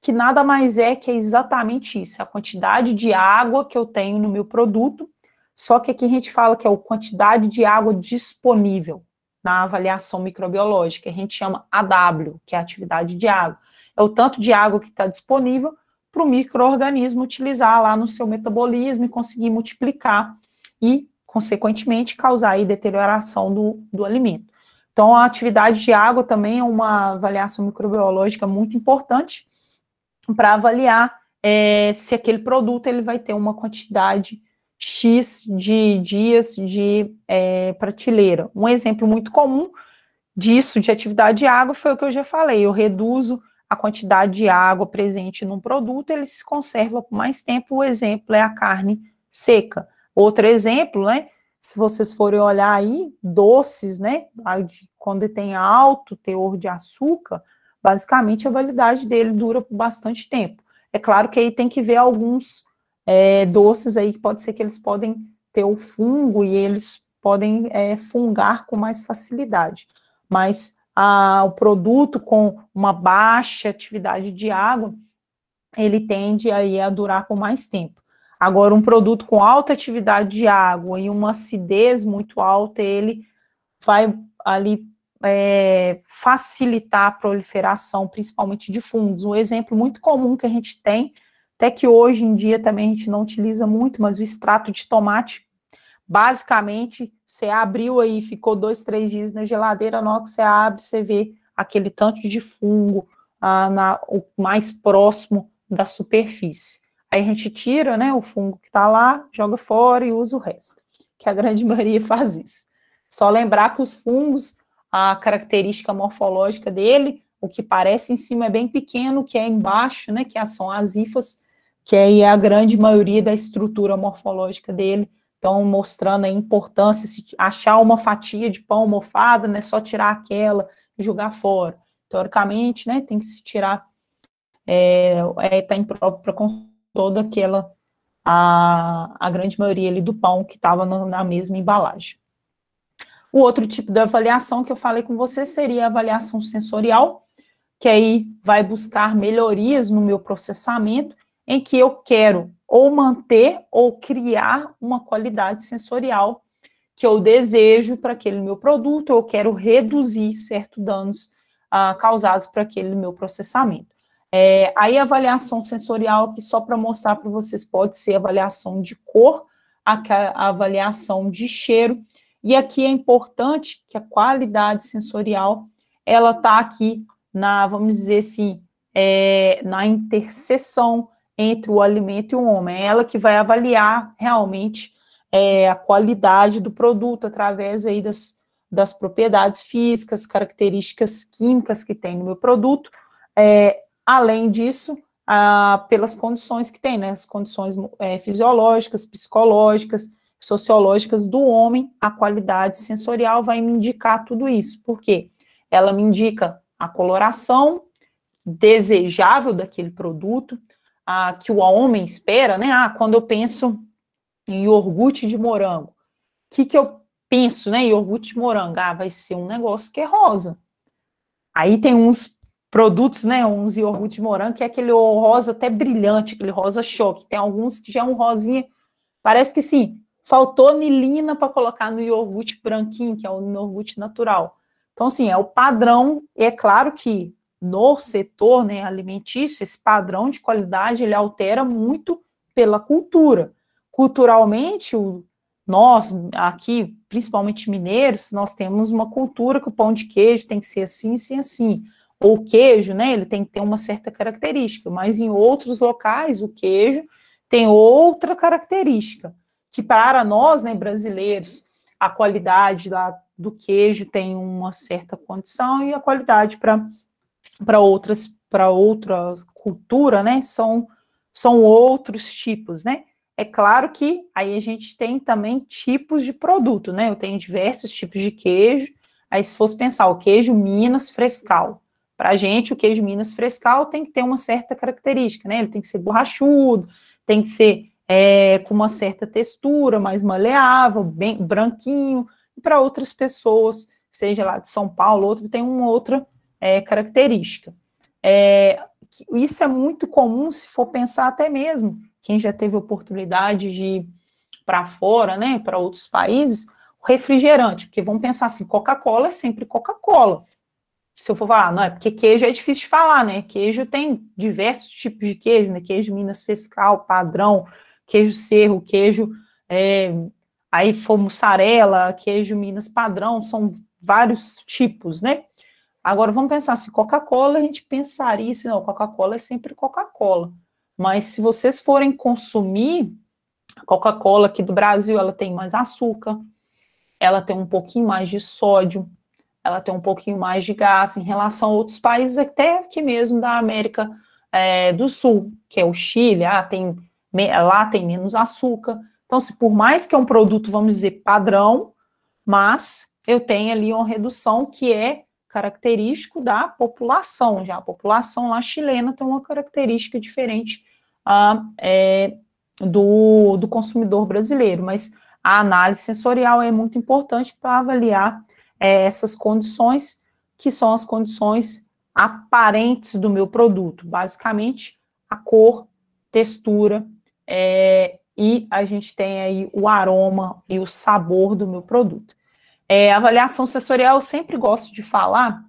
que nada mais é que exatamente isso, a quantidade de água que eu tenho no meu produto, só que aqui a gente fala que é a quantidade de água disponível na avaliação microbiológica, a gente chama AW, que é a atividade de água. É o tanto de água que está disponível para o micro-organismo utilizar lá no seu metabolismo e conseguir multiplicar e, consequentemente, causar aí deterioração do alimento. Então, a atividade de água também é uma avaliação microbiológica muito importante para avaliar se aquele produto ele vai ter uma quantidade X de dias de prateleira. Um exemplo muito comum disso, de atividade de água, foi o que eu já falei, eu reduzo a quantidade de água presente num produto, ele se conserva por mais tempo. O exemplo é a carne seca. Outro exemplo, né, se vocês forem olhar aí, doces, né, quando tem alto teor de açúcar, basicamente a validade dele dura por bastante tempo. É claro que aí tem que ver alguns doces aí que pode ser que eles podem ter o fungo e eles podem fungar com mais facilidade. Mas o produto com uma baixa atividade de água, ele tende aí a durar por mais tempo. Agora, um produto com alta atividade de água e uma acidez muito alta, ele vai ali facilitar a proliferação, principalmente de fungos. Um exemplo muito comum que a gente tem, até que hoje em dia também a gente não utiliza muito, mas o extrato de tomate, basicamente, você abriu aí, ficou 2, 3 dias na geladeira, na hora que você abre, você vê aquele tanto de fungo o mais próximo da superfície. Aí a gente tira, né, o fungo que está lá, joga fora e usa o resto, que a grande maioria faz isso. Só lembrar que os fungos, a característica morfológica dele, o que parece em cima é bem pequeno, o que é embaixo, né, que são as hifas, que aí é a grande maioria da estrutura morfológica dele. Então, mostrando a importância, se achar uma fatia de pão mofada, não é só tirar aquela e jogar fora. Teoricamente, né, tem que se tirar, tá impróprio para toda aquela, a grande maioria ali do pão que estava na mesma embalagem. O outro tipo de avaliação que eu falei com você seria a avaliação sensorial, que aí vai buscar melhorias no meu processamento, em que eu quero ou manter ou criar uma qualidade sensorial que eu desejo para aquele meu produto, eu quero reduzir certos danos causados por aquele meu processamento. Aí a avaliação sensorial, que só para mostrar para vocês, pode ser avaliação de cor, a avaliação de cheiro, e aqui é importante que a qualidade sensorial, ela está aqui vamos dizer assim, na interseção entre o alimento e o homem. É ela que vai avaliar realmente a qualidade do produto através aí das propriedades físicas, características químicas que tem no meu produto. Além disso, pelas condições que tem, né? As condições fisiológicas, psicológicas, sociológicas do homem, a qualidade sensorial vai me indicar tudo isso. Por quê? Ela me indica a coloração desejável daquele produto, que o homem espera, né? Quando eu penso em iogurte de morango, o que eu penso, né? Iogurte de morango, vai ser um negócio que é rosa. Aí tem uns produtos, né? Uns iogurte de morango, que é aquele rosa até brilhante, aquele rosa choque. Tem alguns que já é um rosinha, parece que sim, faltou anilina para colocar no iogurte branquinho, que é o iogurte natural. Então, assim, é o padrão, e é claro que no setor, né, alimentício, esse padrão de qualidade, ele altera muito pela cultura. Culturalmente, nós aqui, principalmente mineiros, nós temos uma cultura que o pão de queijo tem que ser assim, assim, assim. Ou o queijo, né, ele tem que ter uma certa característica, mas em outros locais o queijo tem outra característica, que para nós, né, brasileiros, a qualidade do queijo tem uma certa condição e a qualidade para outra cultura, né, são outros tipos, né? É claro que aí a gente tem também tipos de produto, né? Eu tenho diversos tipos de queijo. Aí, se fosse pensar, o queijo Minas Frescal. Para a gente, o queijo Minas Frescal tem que ter uma certa característica, né? Ele tem que ser borrachudo, tem que ser com uma certa textura, mais maleável, bem branquinho. E para outras pessoas, seja lá de São Paulo, outro tem uma outra característica. Isso é muito comum se for pensar até mesmo quem já teve oportunidade de ir para fora, né, para outros países, o refrigerante, porque vamos pensar assim, Coca-Cola é sempre Coca-Cola. Se eu for falar, não, é porque queijo é difícil de falar, né, queijo tem diversos tipos de queijo, né, queijo Minas Frescal, padrão, queijo Cerro, queijo, aí for mussarela, queijo Minas padrão, são vários tipos, né. Agora, vamos pensar assim, Coca-Cola, a gente pensaria assim, não, Coca-Cola é sempre Coca-Cola. Mas se vocês forem consumir, a Coca-Cola aqui do Brasil, ela tem mais açúcar, ela tem um pouquinho mais de sódio, ela tem um pouquinho mais de gás em relação a outros países, até aqui mesmo da América do Sul, que é o Chile, lá tem menos açúcar. Então, se por mais que é um produto, vamos dizer, padrão, mas eu tenho ali uma redução que é característico da população, já a população lá chilena tem uma característica diferente do consumidor brasileiro, mas a análise sensorial é muito importante para avaliar essas condições, que são as condições aparentes do meu produto, basicamente a cor, textura, e a gente tem aí o aroma e o sabor do meu produto. Avaliação sensorial eu sempre gosto de falar,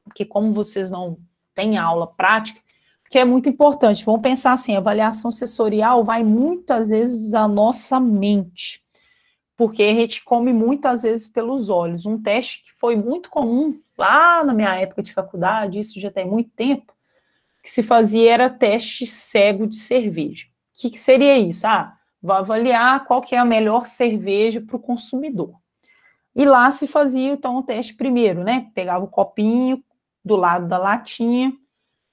porque como vocês não têm aula prática, que é muito importante. Vamos pensar assim, a avaliação sensorial vai muitas vezes da nossa mente, porque a gente come muitas vezes pelos olhos. Um teste que foi muito comum lá na minha época de faculdade, isso já tem muito tempo, que se fazia era teste cego de cerveja. O que seria isso? Vou avaliar qual que é a melhor cerveja para o consumidor. E lá se fazia, então, o teste primeiro, né? Pegava o copinho do lado da latinha.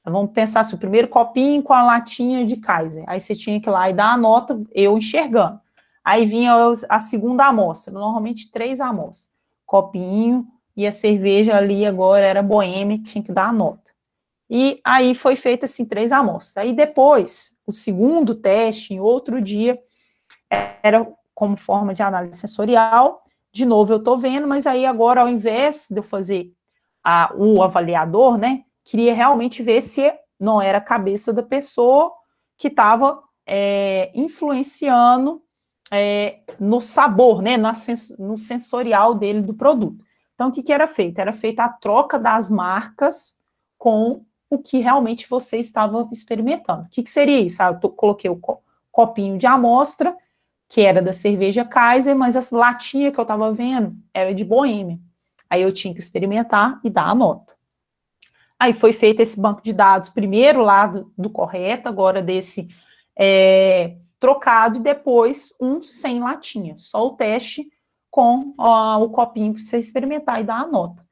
Vamos pensar assim, o primeiro copinho com a latinha de Kaiser. Aí você tinha que ir lá e dar a nota, eu enxergando. Aí vinha a segunda amostra, normalmente 3 amostras. Copinho e a cerveja ali agora era Boêmia, tinha que dar a nota. E aí foi feito assim 3 amostras. Aí depois, o segundo teste, em outro dia, era como forma de análise sensorial. De novo, eu estou vendo, mas aí agora, ao invés de eu fazer o avaliador, né, queria realmente ver se não era a cabeça da pessoa que estava influenciando no sabor, né, no sensorial dele do produto. Então, o que era feito? Era feita a troca das marcas com o que realmente você estava experimentando. O que seria isso? Eu coloquei o copinho de amostra, que era da cerveja Kaiser, mas a latinha que eu estava vendo era de Boêmia. Aí eu tinha que experimentar e dar a nota. Aí foi feito esse banco de dados, primeiro lá do correto, agora desse trocado, e depois um sem latinha, só o teste com o copinho para você experimentar e dar a nota.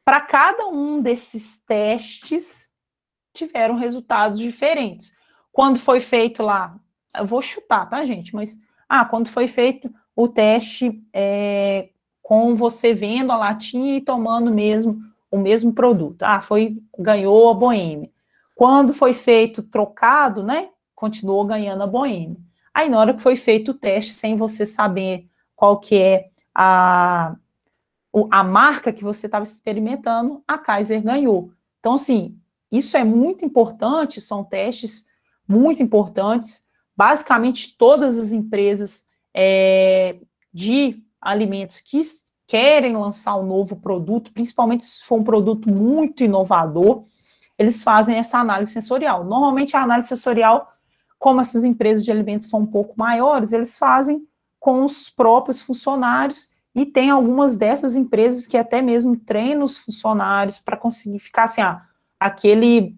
Para cada um desses testes, tiveram resultados diferentes. Quando foi feito lá, eu vou chutar, tá, gente? Mas, quando foi feito o teste com você vendo a latinha e tomando mesmo o mesmo produto. Ganhou a Boêmia. Quando foi feito trocado, né, continuou ganhando a Boêmia. Aí, na hora que foi feito o teste, sem você saber qual que é a marca que você estava experimentando, a Kaiser ganhou. Então, assim, isso é muito importante, são testes muito importantes. Basicamente, todas as empresas, de alimentos que querem lançar um novo produto, principalmente se for um produto muito inovador, eles fazem essa análise sensorial. Normalmente a análise sensorial, como essas empresas de alimentos são um pouco maiores, eles fazem com os próprios funcionários, e tem algumas dessas empresas que até mesmo treinam os funcionários para conseguir ficar assim, aquele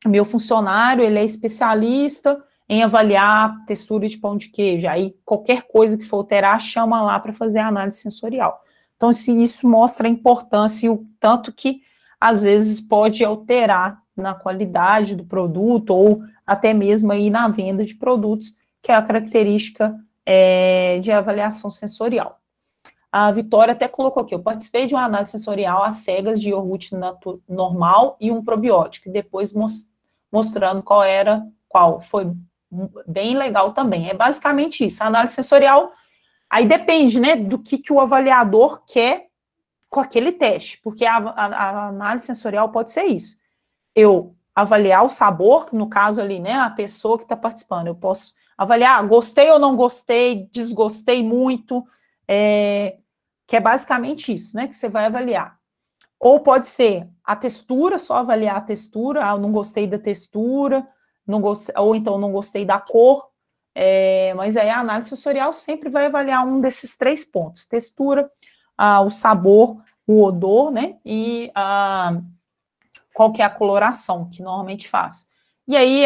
meu funcionário, ele é especialista em avaliar textura de pão de queijo, aí qualquer coisa que for alterar, chama lá para fazer a análise sensorial. Então, se isso mostra a importância e o tanto que, às vezes, pode alterar na qualidade do produto, ou até mesmo aí na venda de produtos, que é a característica de avaliação sensorial. A Vitória até colocou aqui, eu participei de uma análise sensorial às cegas de iogurte normal e um probiótico, e depois mostrando qual. Foi bem legal também. É basicamente isso, a análise sensorial, aí depende, né, do que o avaliador quer com aquele teste, porque a análise sensorial pode ser isso. Eu avaliar o sabor, no caso ali, né, a pessoa que está participando, eu posso avaliar, gostei ou não gostei, desgostei muito, que é basicamente isso, né, que você vai avaliar. Ou pode ser a textura, só avaliar a textura, eu não gostei da textura, ou então não gostei da cor, mas aí a análise sensorial sempre vai avaliar um desses 3 pontos, textura, o sabor, o odor, né, e qual que é a coloração que normalmente faz. E aí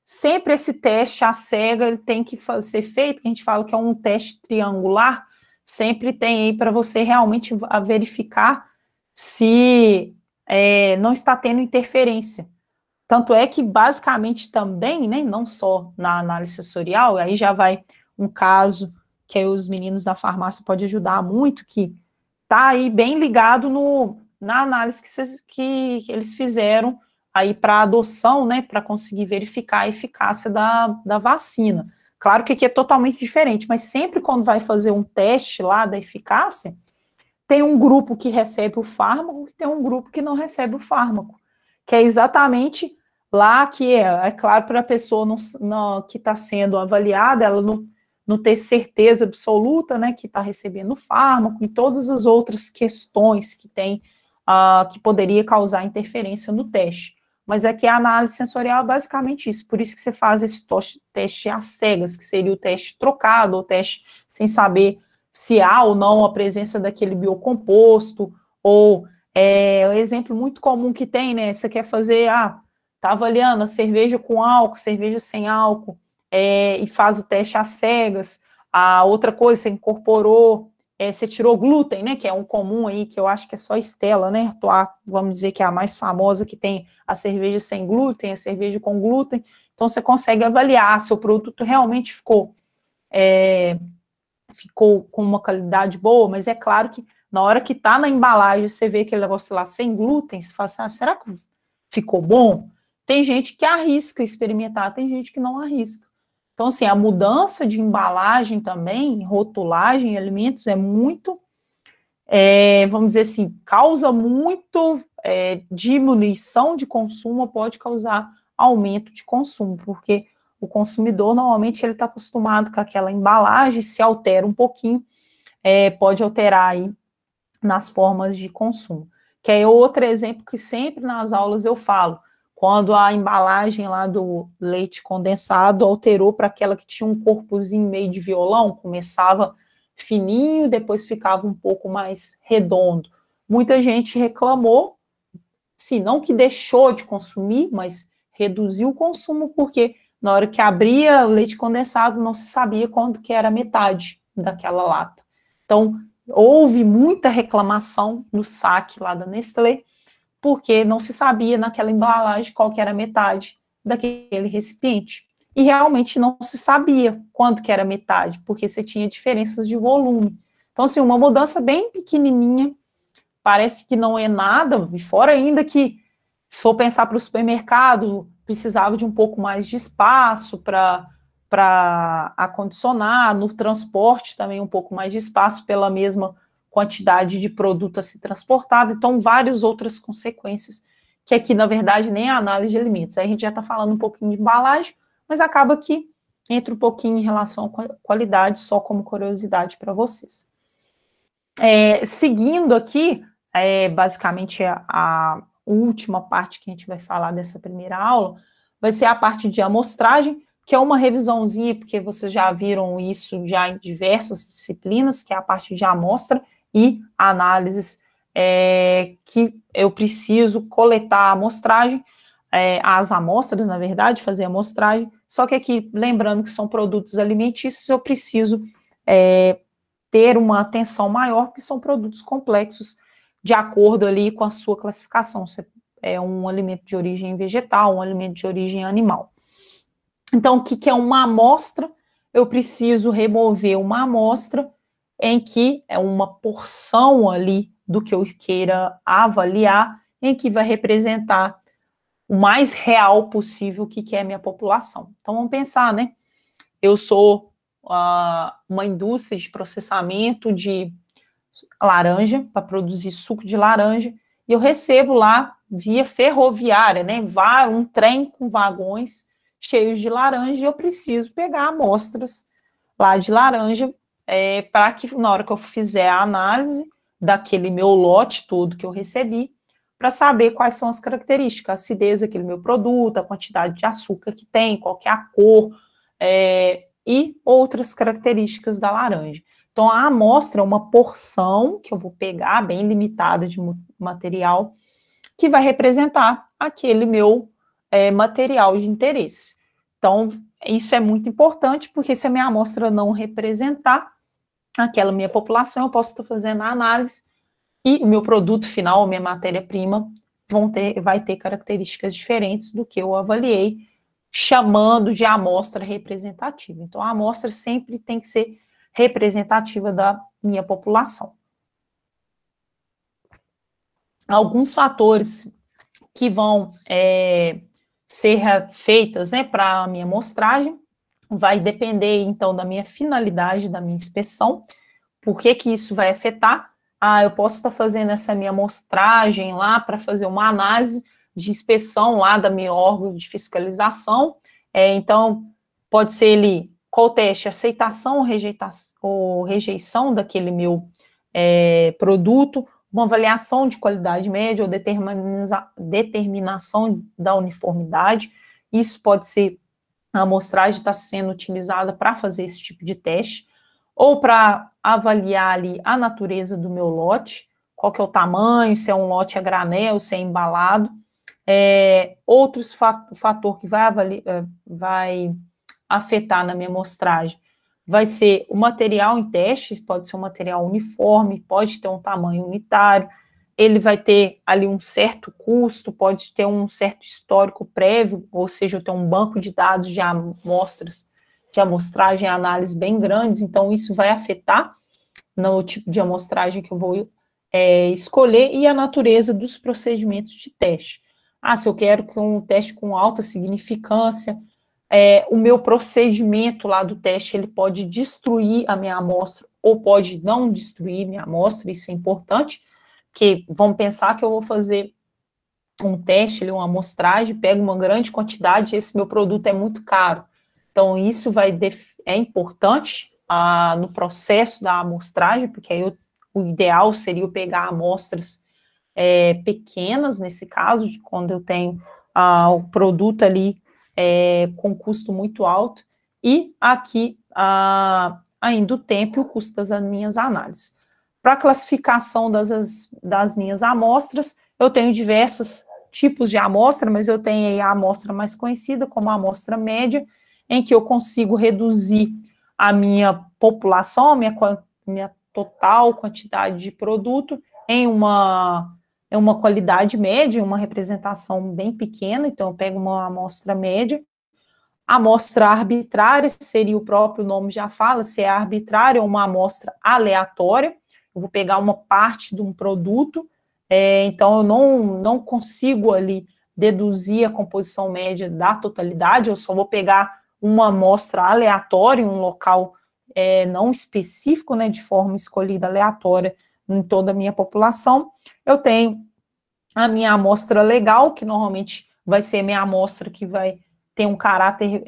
sempre esse teste à cega, ele tem que ser feito, que a gente fala que é um teste triangular, sempre tem aí para você realmente verificar se não está tendo interferência. Tanto é que, basicamente, também, né, não só na análise sensorial, aí já vai um caso que aí os meninos da farmácia podem ajudar muito, que está aí bem ligado na análise que eles fizeram aí para adoção, né, para conseguir verificar a eficácia da vacina. Claro que aqui é totalmente diferente, mas sempre quando vai fazer um teste lá da eficácia, tem um grupo que recebe o fármaco e tem um grupo que não recebe o fármaco, que é exatamente lá que é claro, para a pessoa que está sendo avaliada, ela não ter certeza absoluta, né, que está recebendo o fármaco e todas as outras questões que tem, que poderia causar interferência no teste. Mas aqui a análise sensorial é basicamente isso, por isso que você faz esse teste às cegas, que seria o teste trocado, ou o teste sem saber se há ou não a presença daquele biocomposto, ou um exemplo muito comum que tem, né, você quer fazer, tá avaliando a cerveja com álcool, cerveja sem álcool, e faz o teste às cegas, a outra coisa, você incorporou, você tirou glúten, né, que é um comum aí, que eu acho que é só Stella, né, vamos dizer que é a mais famosa, que tem a cerveja sem glúten, a cerveja com glúten, então você consegue avaliar se o produto realmente ficou com uma qualidade boa, mas é claro que na hora que tá na embalagem, você vê aquele negócio lá sem glúten, você fala assim, será que ficou bom? Tem gente que arrisca experimentar, tem gente que não arrisca. Então, assim, a mudança de embalagem também, rotulagem, alimentos, é muito, vamos dizer assim, causa muito diminuição de consumo, pode causar aumento de consumo, porque o consumidor, normalmente, ele está acostumado com aquela embalagem, se altera um pouquinho, pode alterar aí nas formas de consumo. Que é outro exemplo que sempre nas aulas eu falo, quando a embalagem lá do leite condensado alterou para aquela que tinha um corpozinho meio de violão, começava fininho, depois ficava um pouco mais redondo. Muita gente reclamou, sim, não que deixou de consumir, mas reduziu o consumo, porque na hora que abria o leite condensado, não se sabia quanto que era metade daquela lata. Então, houve muita reclamação no saque lá da Nestlé, porque não se sabia naquela embalagem qual que era metade daquele recipiente. E realmente não se sabia quanto que era metade, porque você tinha diferenças de volume. Então, assim, uma mudança bem pequenininha, parece que não é nada, e fora ainda que, se for pensar para o supermercado, precisava de um pouco mais de espaço para acondicionar, no transporte também um pouco mais de espaço pela mesma quantidade de produto a ser transportado, então várias outras consequências, que aqui, na verdade, nem é a análise de alimentos, aí a gente já está falando um pouquinho de embalagem, mas acaba que entra um pouquinho em relação à qualidade, só como curiosidade para vocês. Seguindo aqui, basicamente a última parte que a gente vai falar dessa primeira aula, vai ser a parte de amostragem, que é uma revisãozinha, porque vocês já viram isso já em diversas disciplinas, que é a parte de amostra e análises, que eu preciso coletar a amostragem, as amostras, na verdade, fazer a amostragem, só que aqui, lembrando que são produtos alimentícios, eu preciso ter uma atenção maior, porque são produtos complexos, de acordo ali com a sua classificação, se é um alimento de origem vegetal, um alimento de origem animal. Então, o que é uma amostra? Eu preciso remover uma amostra em que é uma porção ali do que eu queira avaliar, em que vai representar o mais real possível o que é a minha população. Então, vamos pensar, né? Eu sou uma indústria de processamento de laranja, para produzir suco de laranja, e eu recebo lá, via ferroviária, né? Um trem com vagões cheios de laranja, e eu preciso pegar amostras lá de laranja, para que na hora que eu fizer a análise daquele meu lote todo que eu recebi, para saber quais são as características, a acidez daquele meu produto, a quantidade de açúcar que tem, qual que é a cor, e outras características da laranja. Então, a amostra é uma porção que eu vou pegar, bem limitada de material, que vai representar aquele meu material de interesse. Então, isso é muito importante, porque se a minha amostra não representar aquela minha população, eu posso estar fazendo a análise e o meu produto final, a minha matéria-prima, vai ter características diferentes do que eu avaliei, chamando de amostra representativa. Então, a amostra sempre tem que ser representativa da minha população. Alguns fatores que vão ser feitas, né, para a minha amostragem, vai depender, então, da minha finalidade, da minha inspeção. Por que isso vai afetar? Eu posso estar fazendo essa minha amostragem lá para fazer uma análise de inspeção lá da minha órgão de fiscalização. Então, pode ser ali, qual teste? Aceitação ou rejeição daquele meu produto, uma avaliação de qualidade média ou determinação da uniformidade. Isso pode ser a amostragem está sendo utilizada para fazer esse tipo de teste, ou para avaliar ali a natureza do meu lote, qual que é o tamanho, se é um lote a granel, se é embalado. Outros fator que vai afetar na minha amostragem vai ser o material em teste, pode ser um material uniforme, pode ter um tamanho unitário, ele vai ter ali um certo custo, pode ter um certo histórico prévio, ou seja, eu tenho um banco de dados de amostras, de amostragem e análise bem grandes, então isso vai afetar no tipo de amostragem que eu vou escolher e a natureza dos procedimentos de teste. Se eu quero que um teste com alta significância, o meu procedimento lá do teste, ele pode destruir a minha amostra, ou pode não destruir minha amostra, isso é importante, porque vamos pensar que eu vou fazer um teste, uma amostragem, pego uma grande quantidade, esse meu produto é muito caro. Então, isso é importante no processo da amostragem, porque aí o ideal seria eu pegar amostras pequenas, nesse caso, de quando eu tenho o produto ali com custo muito alto, e aqui ainda o tempo e o custo das minhas análises. Para a classificação das minhas amostras, eu tenho diversos tipos de amostra, mas eu tenho aí a amostra mais conhecida como a amostra média, em que eu consigo reduzir a minha população, a minha total quantidade de produto em uma qualidade média, uma representação bem pequena, então eu pego uma amostra média. A amostra arbitrária seria, o próprio nome já fala, se é arbitrária ou uma amostra aleatória. Eu vou pegar uma parte de um produto, então eu não consigo ali deduzir a composição média da totalidade, eu só vou pegar uma amostra aleatória em um local não específico, né, de forma escolhida aleatória em toda a minha população. Eu tenho a minha amostra legal, que normalmente vai ser a minha amostra que vai tem um caráter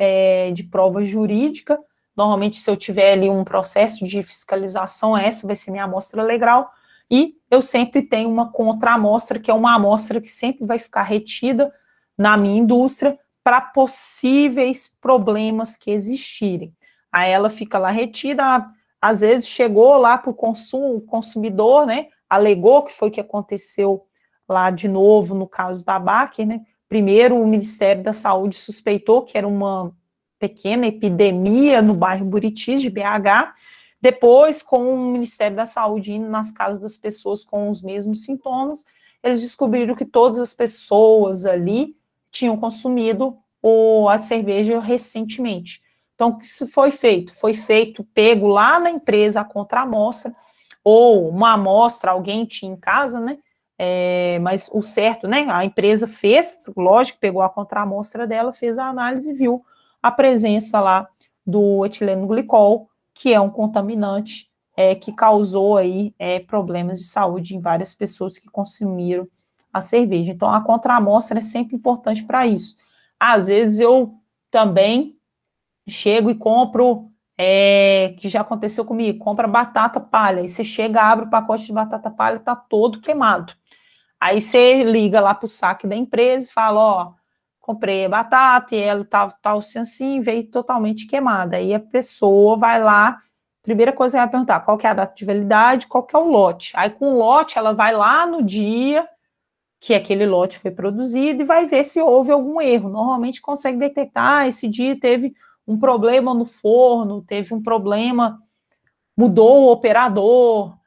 de prova jurídica. Normalmente, se eu tiver ali um processo de fiscalização, essa vai ser minha amostra legal. E eu sempre tenho uma contra-amostra, que é uma amostra que sempre vai ficar retida na minha indústria para possíveis problemas que existirem. Aí ela fica lá retida, às vezes chegou lá para o consumidor, né, alegou que foi o que aconteceu lá de novo no caso da Baker, né, primeiro o Ministério da Saúde suspeitou que era uma pequena epidemia no bairro Buritis, de BH, depois com o Ministério da Saúde indo nas casas das pessoas com os mesmos sintomas, eles descobriram que todas as pessoas ali tinham consumido a cerveja recentemente. Então, o que foi feito? Foi feito, pego lá na empresa a contra-amostra, ou uma amostra, alguém tinha em casa, né? Mas o certo, né? A empresa fez, lógico, pegou a contra-amostra dela, fez a análise e viu a presença lá do etileno glicol, que é um contaminante que causou aí problemas de saúde em várias pessoas que consumiram a cerveja. Então, a contra-amostra é sempre importante para isso. Às vezes, eu também chego e compro, que já aconteceu comigo, compra batata palha, aí você chega, abre o pacote de batata palha, tá todo queimado. Aí você liga lá para o saque da empresa e fala, ó, comprei a batata e ela tá assim, veio totalmente queimada. Aí a pessoa vai lá, primeira coisa que ela vai perguntar, qual que é a data de validade, qual que é o lote. Aí com o lote, ela vai lá no dia que aquele lote foi produzido e vai ver se houve algum erro. Normalmente consegue detectar, esse dia teve um problema no forno, teve um problema, mudou o operador,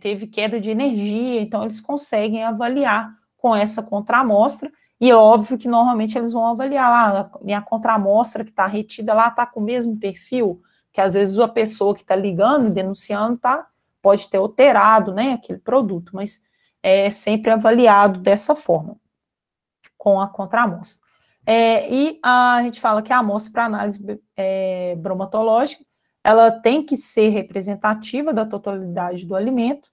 teve queda de energia, então eles conseguem avaliar com essa contra-amostra, e é óbvio que normalmente eles vão avaliar lá, minha contra-amostra que está retida lá está com o mesmo perfil, que às vezes a pessoa que está ligando, denunciando, pode ter alterado, né, aquele produto, mas é sempre avaliado dessa forma, com a contra-amostra. E a gente fala que a amostra para análise bromatológica, ela tem que ser representativa da totalidade do alimento,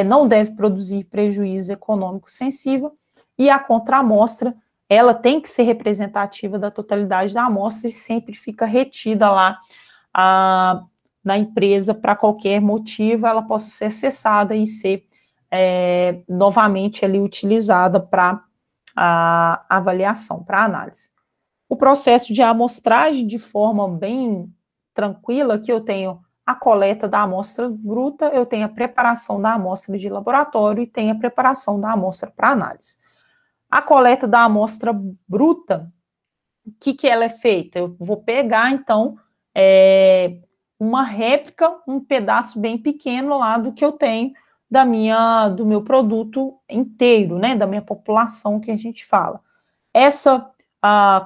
não deve produzir prejuízo econômico sensível, e a contra-amostra, ela tem que ser representativa da totalidade da amostra e sempre fica retida lá na empresa para qualquer motivo, ela possa ser acessada e ser novamente ali utilizada para a avaliação, para a análise. O processo de amostragem de forma bem tranquila, que eu tenho a coleta da amostra bruta, eu tenho a preparação da amostra de laboratório e tenho a preparação da amostra para análise. A coleta da amostra bruta, o que ela é feita? Eu vou pegar, então, uma réplica, um pedaço bem pequeno lá do que eu tenho do meu produto inteiro, né, da minha população que a gente fala. Essa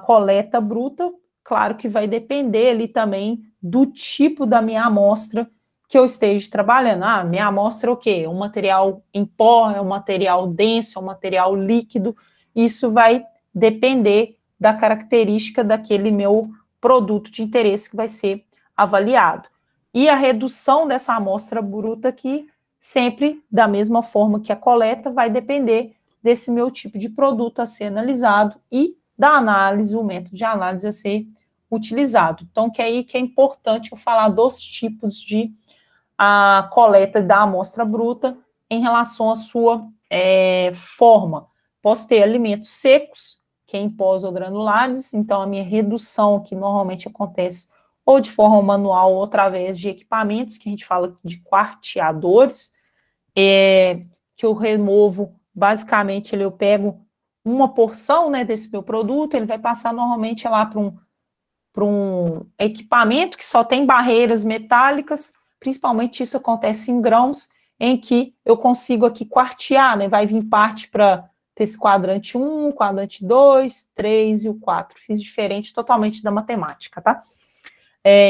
coleta bruta, claro que vai depender ali também do tipo da minha amostra que eu esteja trabalhando. Minha amostra é o quê? Um material em pó, é um material denso, é um material líquido, isso vai depender da característica daquele meu produto de interesse que vai ser avaliado. E a redução dessa amostra bruta aqui, sempre da mesma forma que a coleta, vai depender desse meu tipo de produto a ser analisado e da análise, o método de análise a ser utilizado. Então, que é importante eu falar dos tipos de coleta da amostra bruta em relação à sua forma. Posso ter alimentos secos, que é em pós ou granulares, então a minha redução, que normalmente acontece ou de forma manual ou através de equipamentos, que a gente fala de quarteadores, que eu removo, basicamente, eu pego uma porção, né, desse meu produto, ele vai passar normalmente lá para um equipamento que só tem barreiras metálicas, principalmente isso acontece em grãos, em que eu consigo aqui quartear, né, vai vir parte para esse quadrante 1, quadrante 2, 3 e o 4, fiz diferente totalmente da matemática, tá?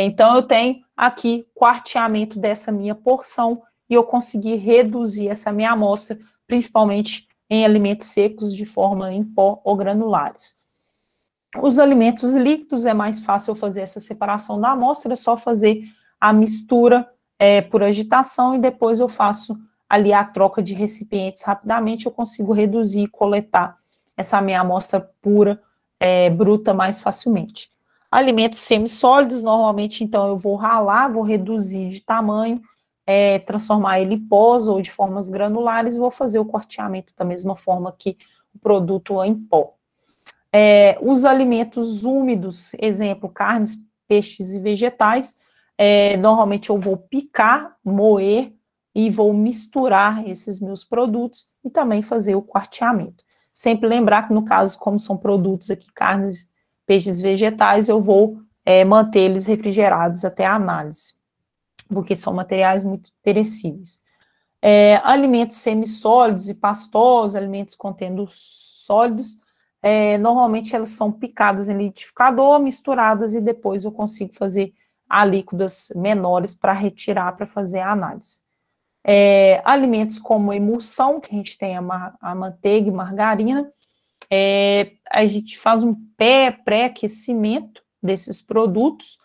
Então, eu tenho aqui quarteamento dessa minha porção e eu consegui reduzir essa minha amostra, principalmente em alimentos secos de forma em pó ou granulares. Os alimentos líquidos é mais fácil eu fazer essa separação da amostra, é só fazer a mistura por agitação e depois eu faço ali a troca de recipientes rapidamente, eu consigo reduzir e coletar essa minha amostra pura bruta mais facilmente. Alimentos semissólidos, normalmente, então, eu vou ralar, vou reduzir de tamanho, transformar ele em pós ou de formas granulares, e vou fazer o quarteamento da mesma forma que o produto em pó. Os alimentos úmidos, exemplo, carnes, peixes e vegetais, normalmente eu vou picar, moer e vou misturar esses meus produtos e também fazer o quarteamento. Sempre lembrar que, no caso, como são produtos aqui, carnes, peixes, vegetais, eu vou manter eles refrigerados até a análise, porque são materiais muito perecíveis. Alimentos semissólidos e pastosos, alimentos contendo sólidos, normalmente elas são picadas em liquidificador, misturadas e depois eu consigo fazer alíquotas menores para retirar, para fazer a análise. Alimentos como emulsão, que a gente tem a manteiga e margarina, a gente faz um pré-aquecimento desses produtos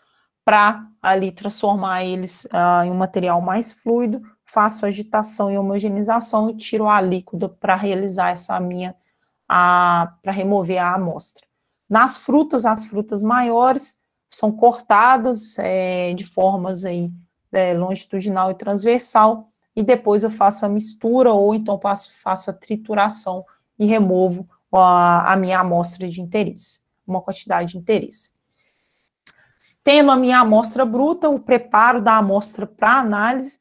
para ali transformar eles em um material mais fluido, faço agitação e homogeneização e tiro a alíquota para realizar para remover a amostra. Nas frutas, as frutas maiores são cortadas de formas aí, longitudinal e transversal, e depois eu faço a mistura, ou então faço a trituração e removo a minha amostra de interesse, uma quantidade de interesse. Tendo a minha amostra bruta, o preparo da amostra para análise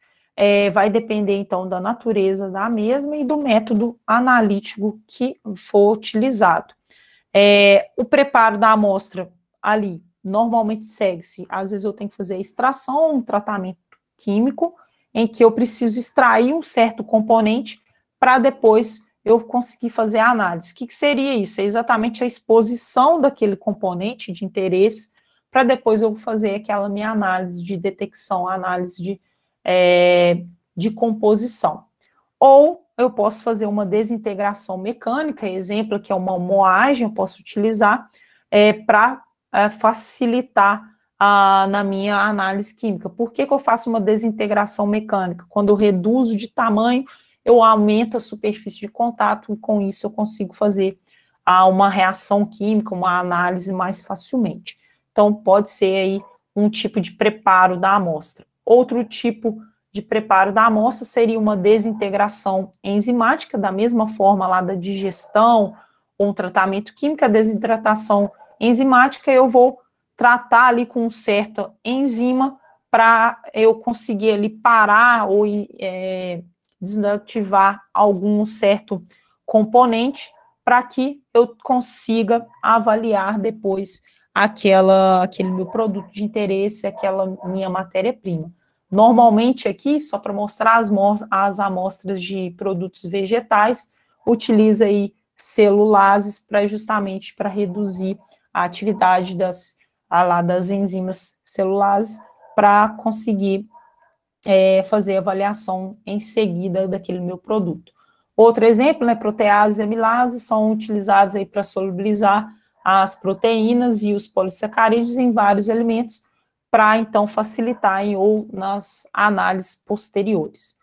vai depender, então, da natureza da mesma e do método analítico que for utilizado. O preparo da amostra ali, normalmente segue-se, às vezes eu tenho que fazer a extração, um tratamento químico, em que eu preciso extrair um certo componente para depois eu conseguir fazer a análise. O que seria isso? É exatamente a exposição daquele componente de interesse para depois eu fazer aquela minha análise de detecção, análise de composição. Ou eu posso fazer uma desintegração mecânica, exemplo, que é uma moagem, eu posso utilizar para facilitar na minha análise química. Por que eu faço uma desintegração mecânica? Quando eu reduzo de tamanho, eu aumento a superfície de contato e com isso eu consigo fazer uma reação química, uma análise mais facilmente. Então, pode ser aí um tipo de preparo da amostra. Outro tipo de preparo da amostra seria uma desintegração enzimática, da mesma forma lá da digestão ou um tratamento químico. A desidratação enzimática eu vou tratar ali com um certo enzima para eu conseguir ali parar ou desativar algum certo componente para que eu consiga avaliar depois aquele meu produto de interesse, aquela minha matéria-prima. Normalmente aqui, só para mostrar as amostras de produtos vegetais, utiliza aí celulases justamente para reduzir a atividade das enzimas celulases para conseguir fazer avaliação em seguida daquele meu produto. Outro exemplo, proteases e amilases são utilizados aí para solubilizar as proteínas e os polissacarídeos em vários alimentos, para então facilitar ou nas análises posteriores.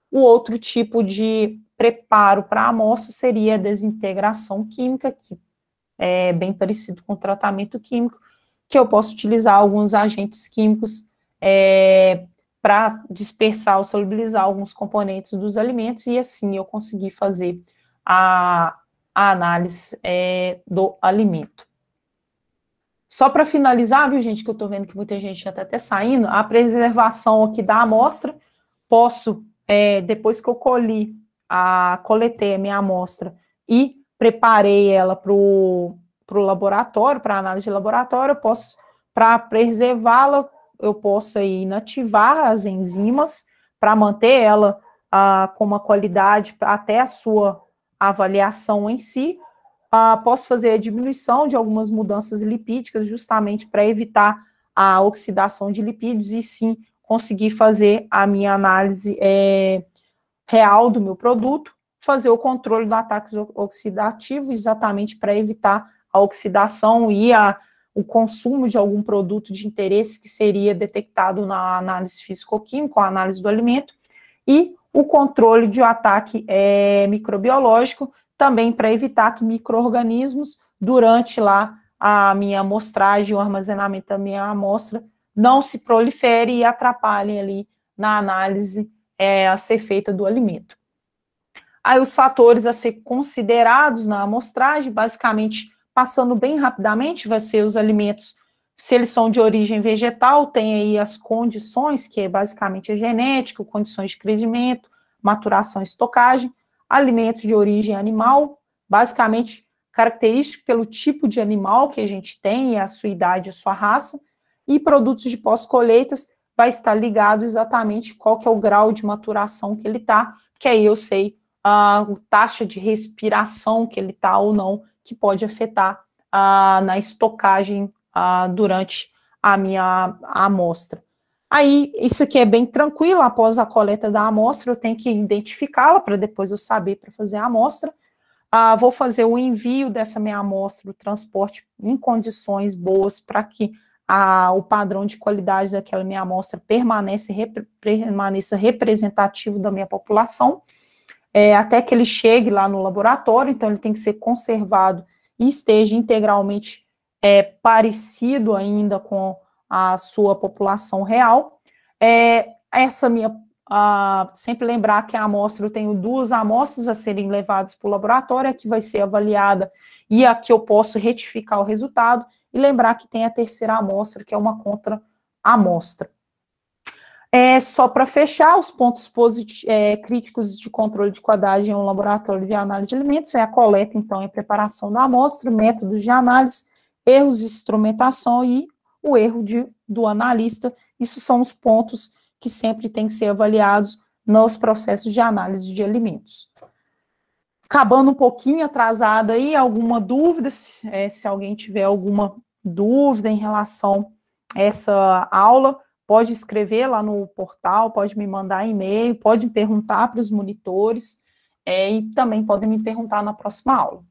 O outro tipo de preparo para a amostra seria a desintegração química, que é bem parecido com o tratamento químico, que eu posso utilizar alguns agentes químicos para dispersar ou solubilizar alguns componentes dos alimentos e assim eu conseguir fazer a análise do alimento. Só para finalizar, viu, gente, que eu estou vendo que muita gente já está até saindo, a preservação aqui da amostra, posso, depois que eu coletei a minha amostra e preparei ela para o laboratório, para análise de laboratório, eu posso, para preservá-la, eu posso aí inativar as enzimas para manter ela com uma qualidade até a sua avaliação em si. Posso fazer a diminuição de algumas mudanças lipídicas justamente para evitar a oxidação de lipídios e sim conseguir fazer a minha análise real do meu produto, fazer o controle do ataque oxidativo exatamente para evitar a oxidação e o consumo de algum produto de interesse que seria detectado na análise físico-química, a análise do alimento, e o controle de ataque microbiológico, também para evitar que micro-organismos durante lá a minha amostragem, o armazenamento da minha amostra, não se prolifere e atrapalhem ali na análise a ser feita do alimento. Aí os fatores a ser considerados na amostragem, basicamente, passando bem rapidamente, vai ser os alimentos, se eles são de origem vegetal, tem aí as condições, que é basicamente a genética, condições de crescimento, maturação e estocagem, alimentos de origem animal, basicamente característico pelo tipo de animal que a gente tem, a sua idade, a sua raça, e produtos de pós-colheitas vai estar ligado exatamente qual que é o grau de maturação que ele está, que aí eu sei a taxa de respiração que ele está ou não, que pode afetar na estocagem durante a minha amostra. Aí, isso aqui é bem tranquilo, após a coleta da amostra, eu tenho que identificá-la para depois eu saber para fazer a amostra. Vou fazer o envio dessa minha amostra, o transporte em condições boas para que o padrão de qualidade daquela minha amostra permaneça representativo da minha população, até que ele chegue lá no laboratório, então ele tem que ser conservado e esteja integralmente parecido ainda com a sua população real. Sempre lembrar que a amostra, eu tenho 2 amostras a serem levadas para o laboratório, a que vai ser avaliada e a que eu posso retificar o resultado, e lembrar que tem a terceira amostra, que é uma contra-amostra. Só para fechar, os pontos críticos de controle de qualidade em um laboratório de análise de alimentos é a coleta, então, e a preparação da amostra, métodos de análise, erros de instrumentação e o erro do analista. Isso são os pontos que sempre têm que ser avaliados nos processos de análise de alimentos. Acabando um pouquinho atrasada aí, alguma dúvida, se alguém tiver alguma dúvida em relação a essa aula, pode escrever lá no portal, pode me mandar e-mail, pode me perguntar para os monitores, e também podem me perguntar na próxima aula.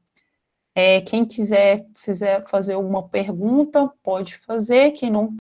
Quem quiser fazer alguma pergunta, pode fazer, quem não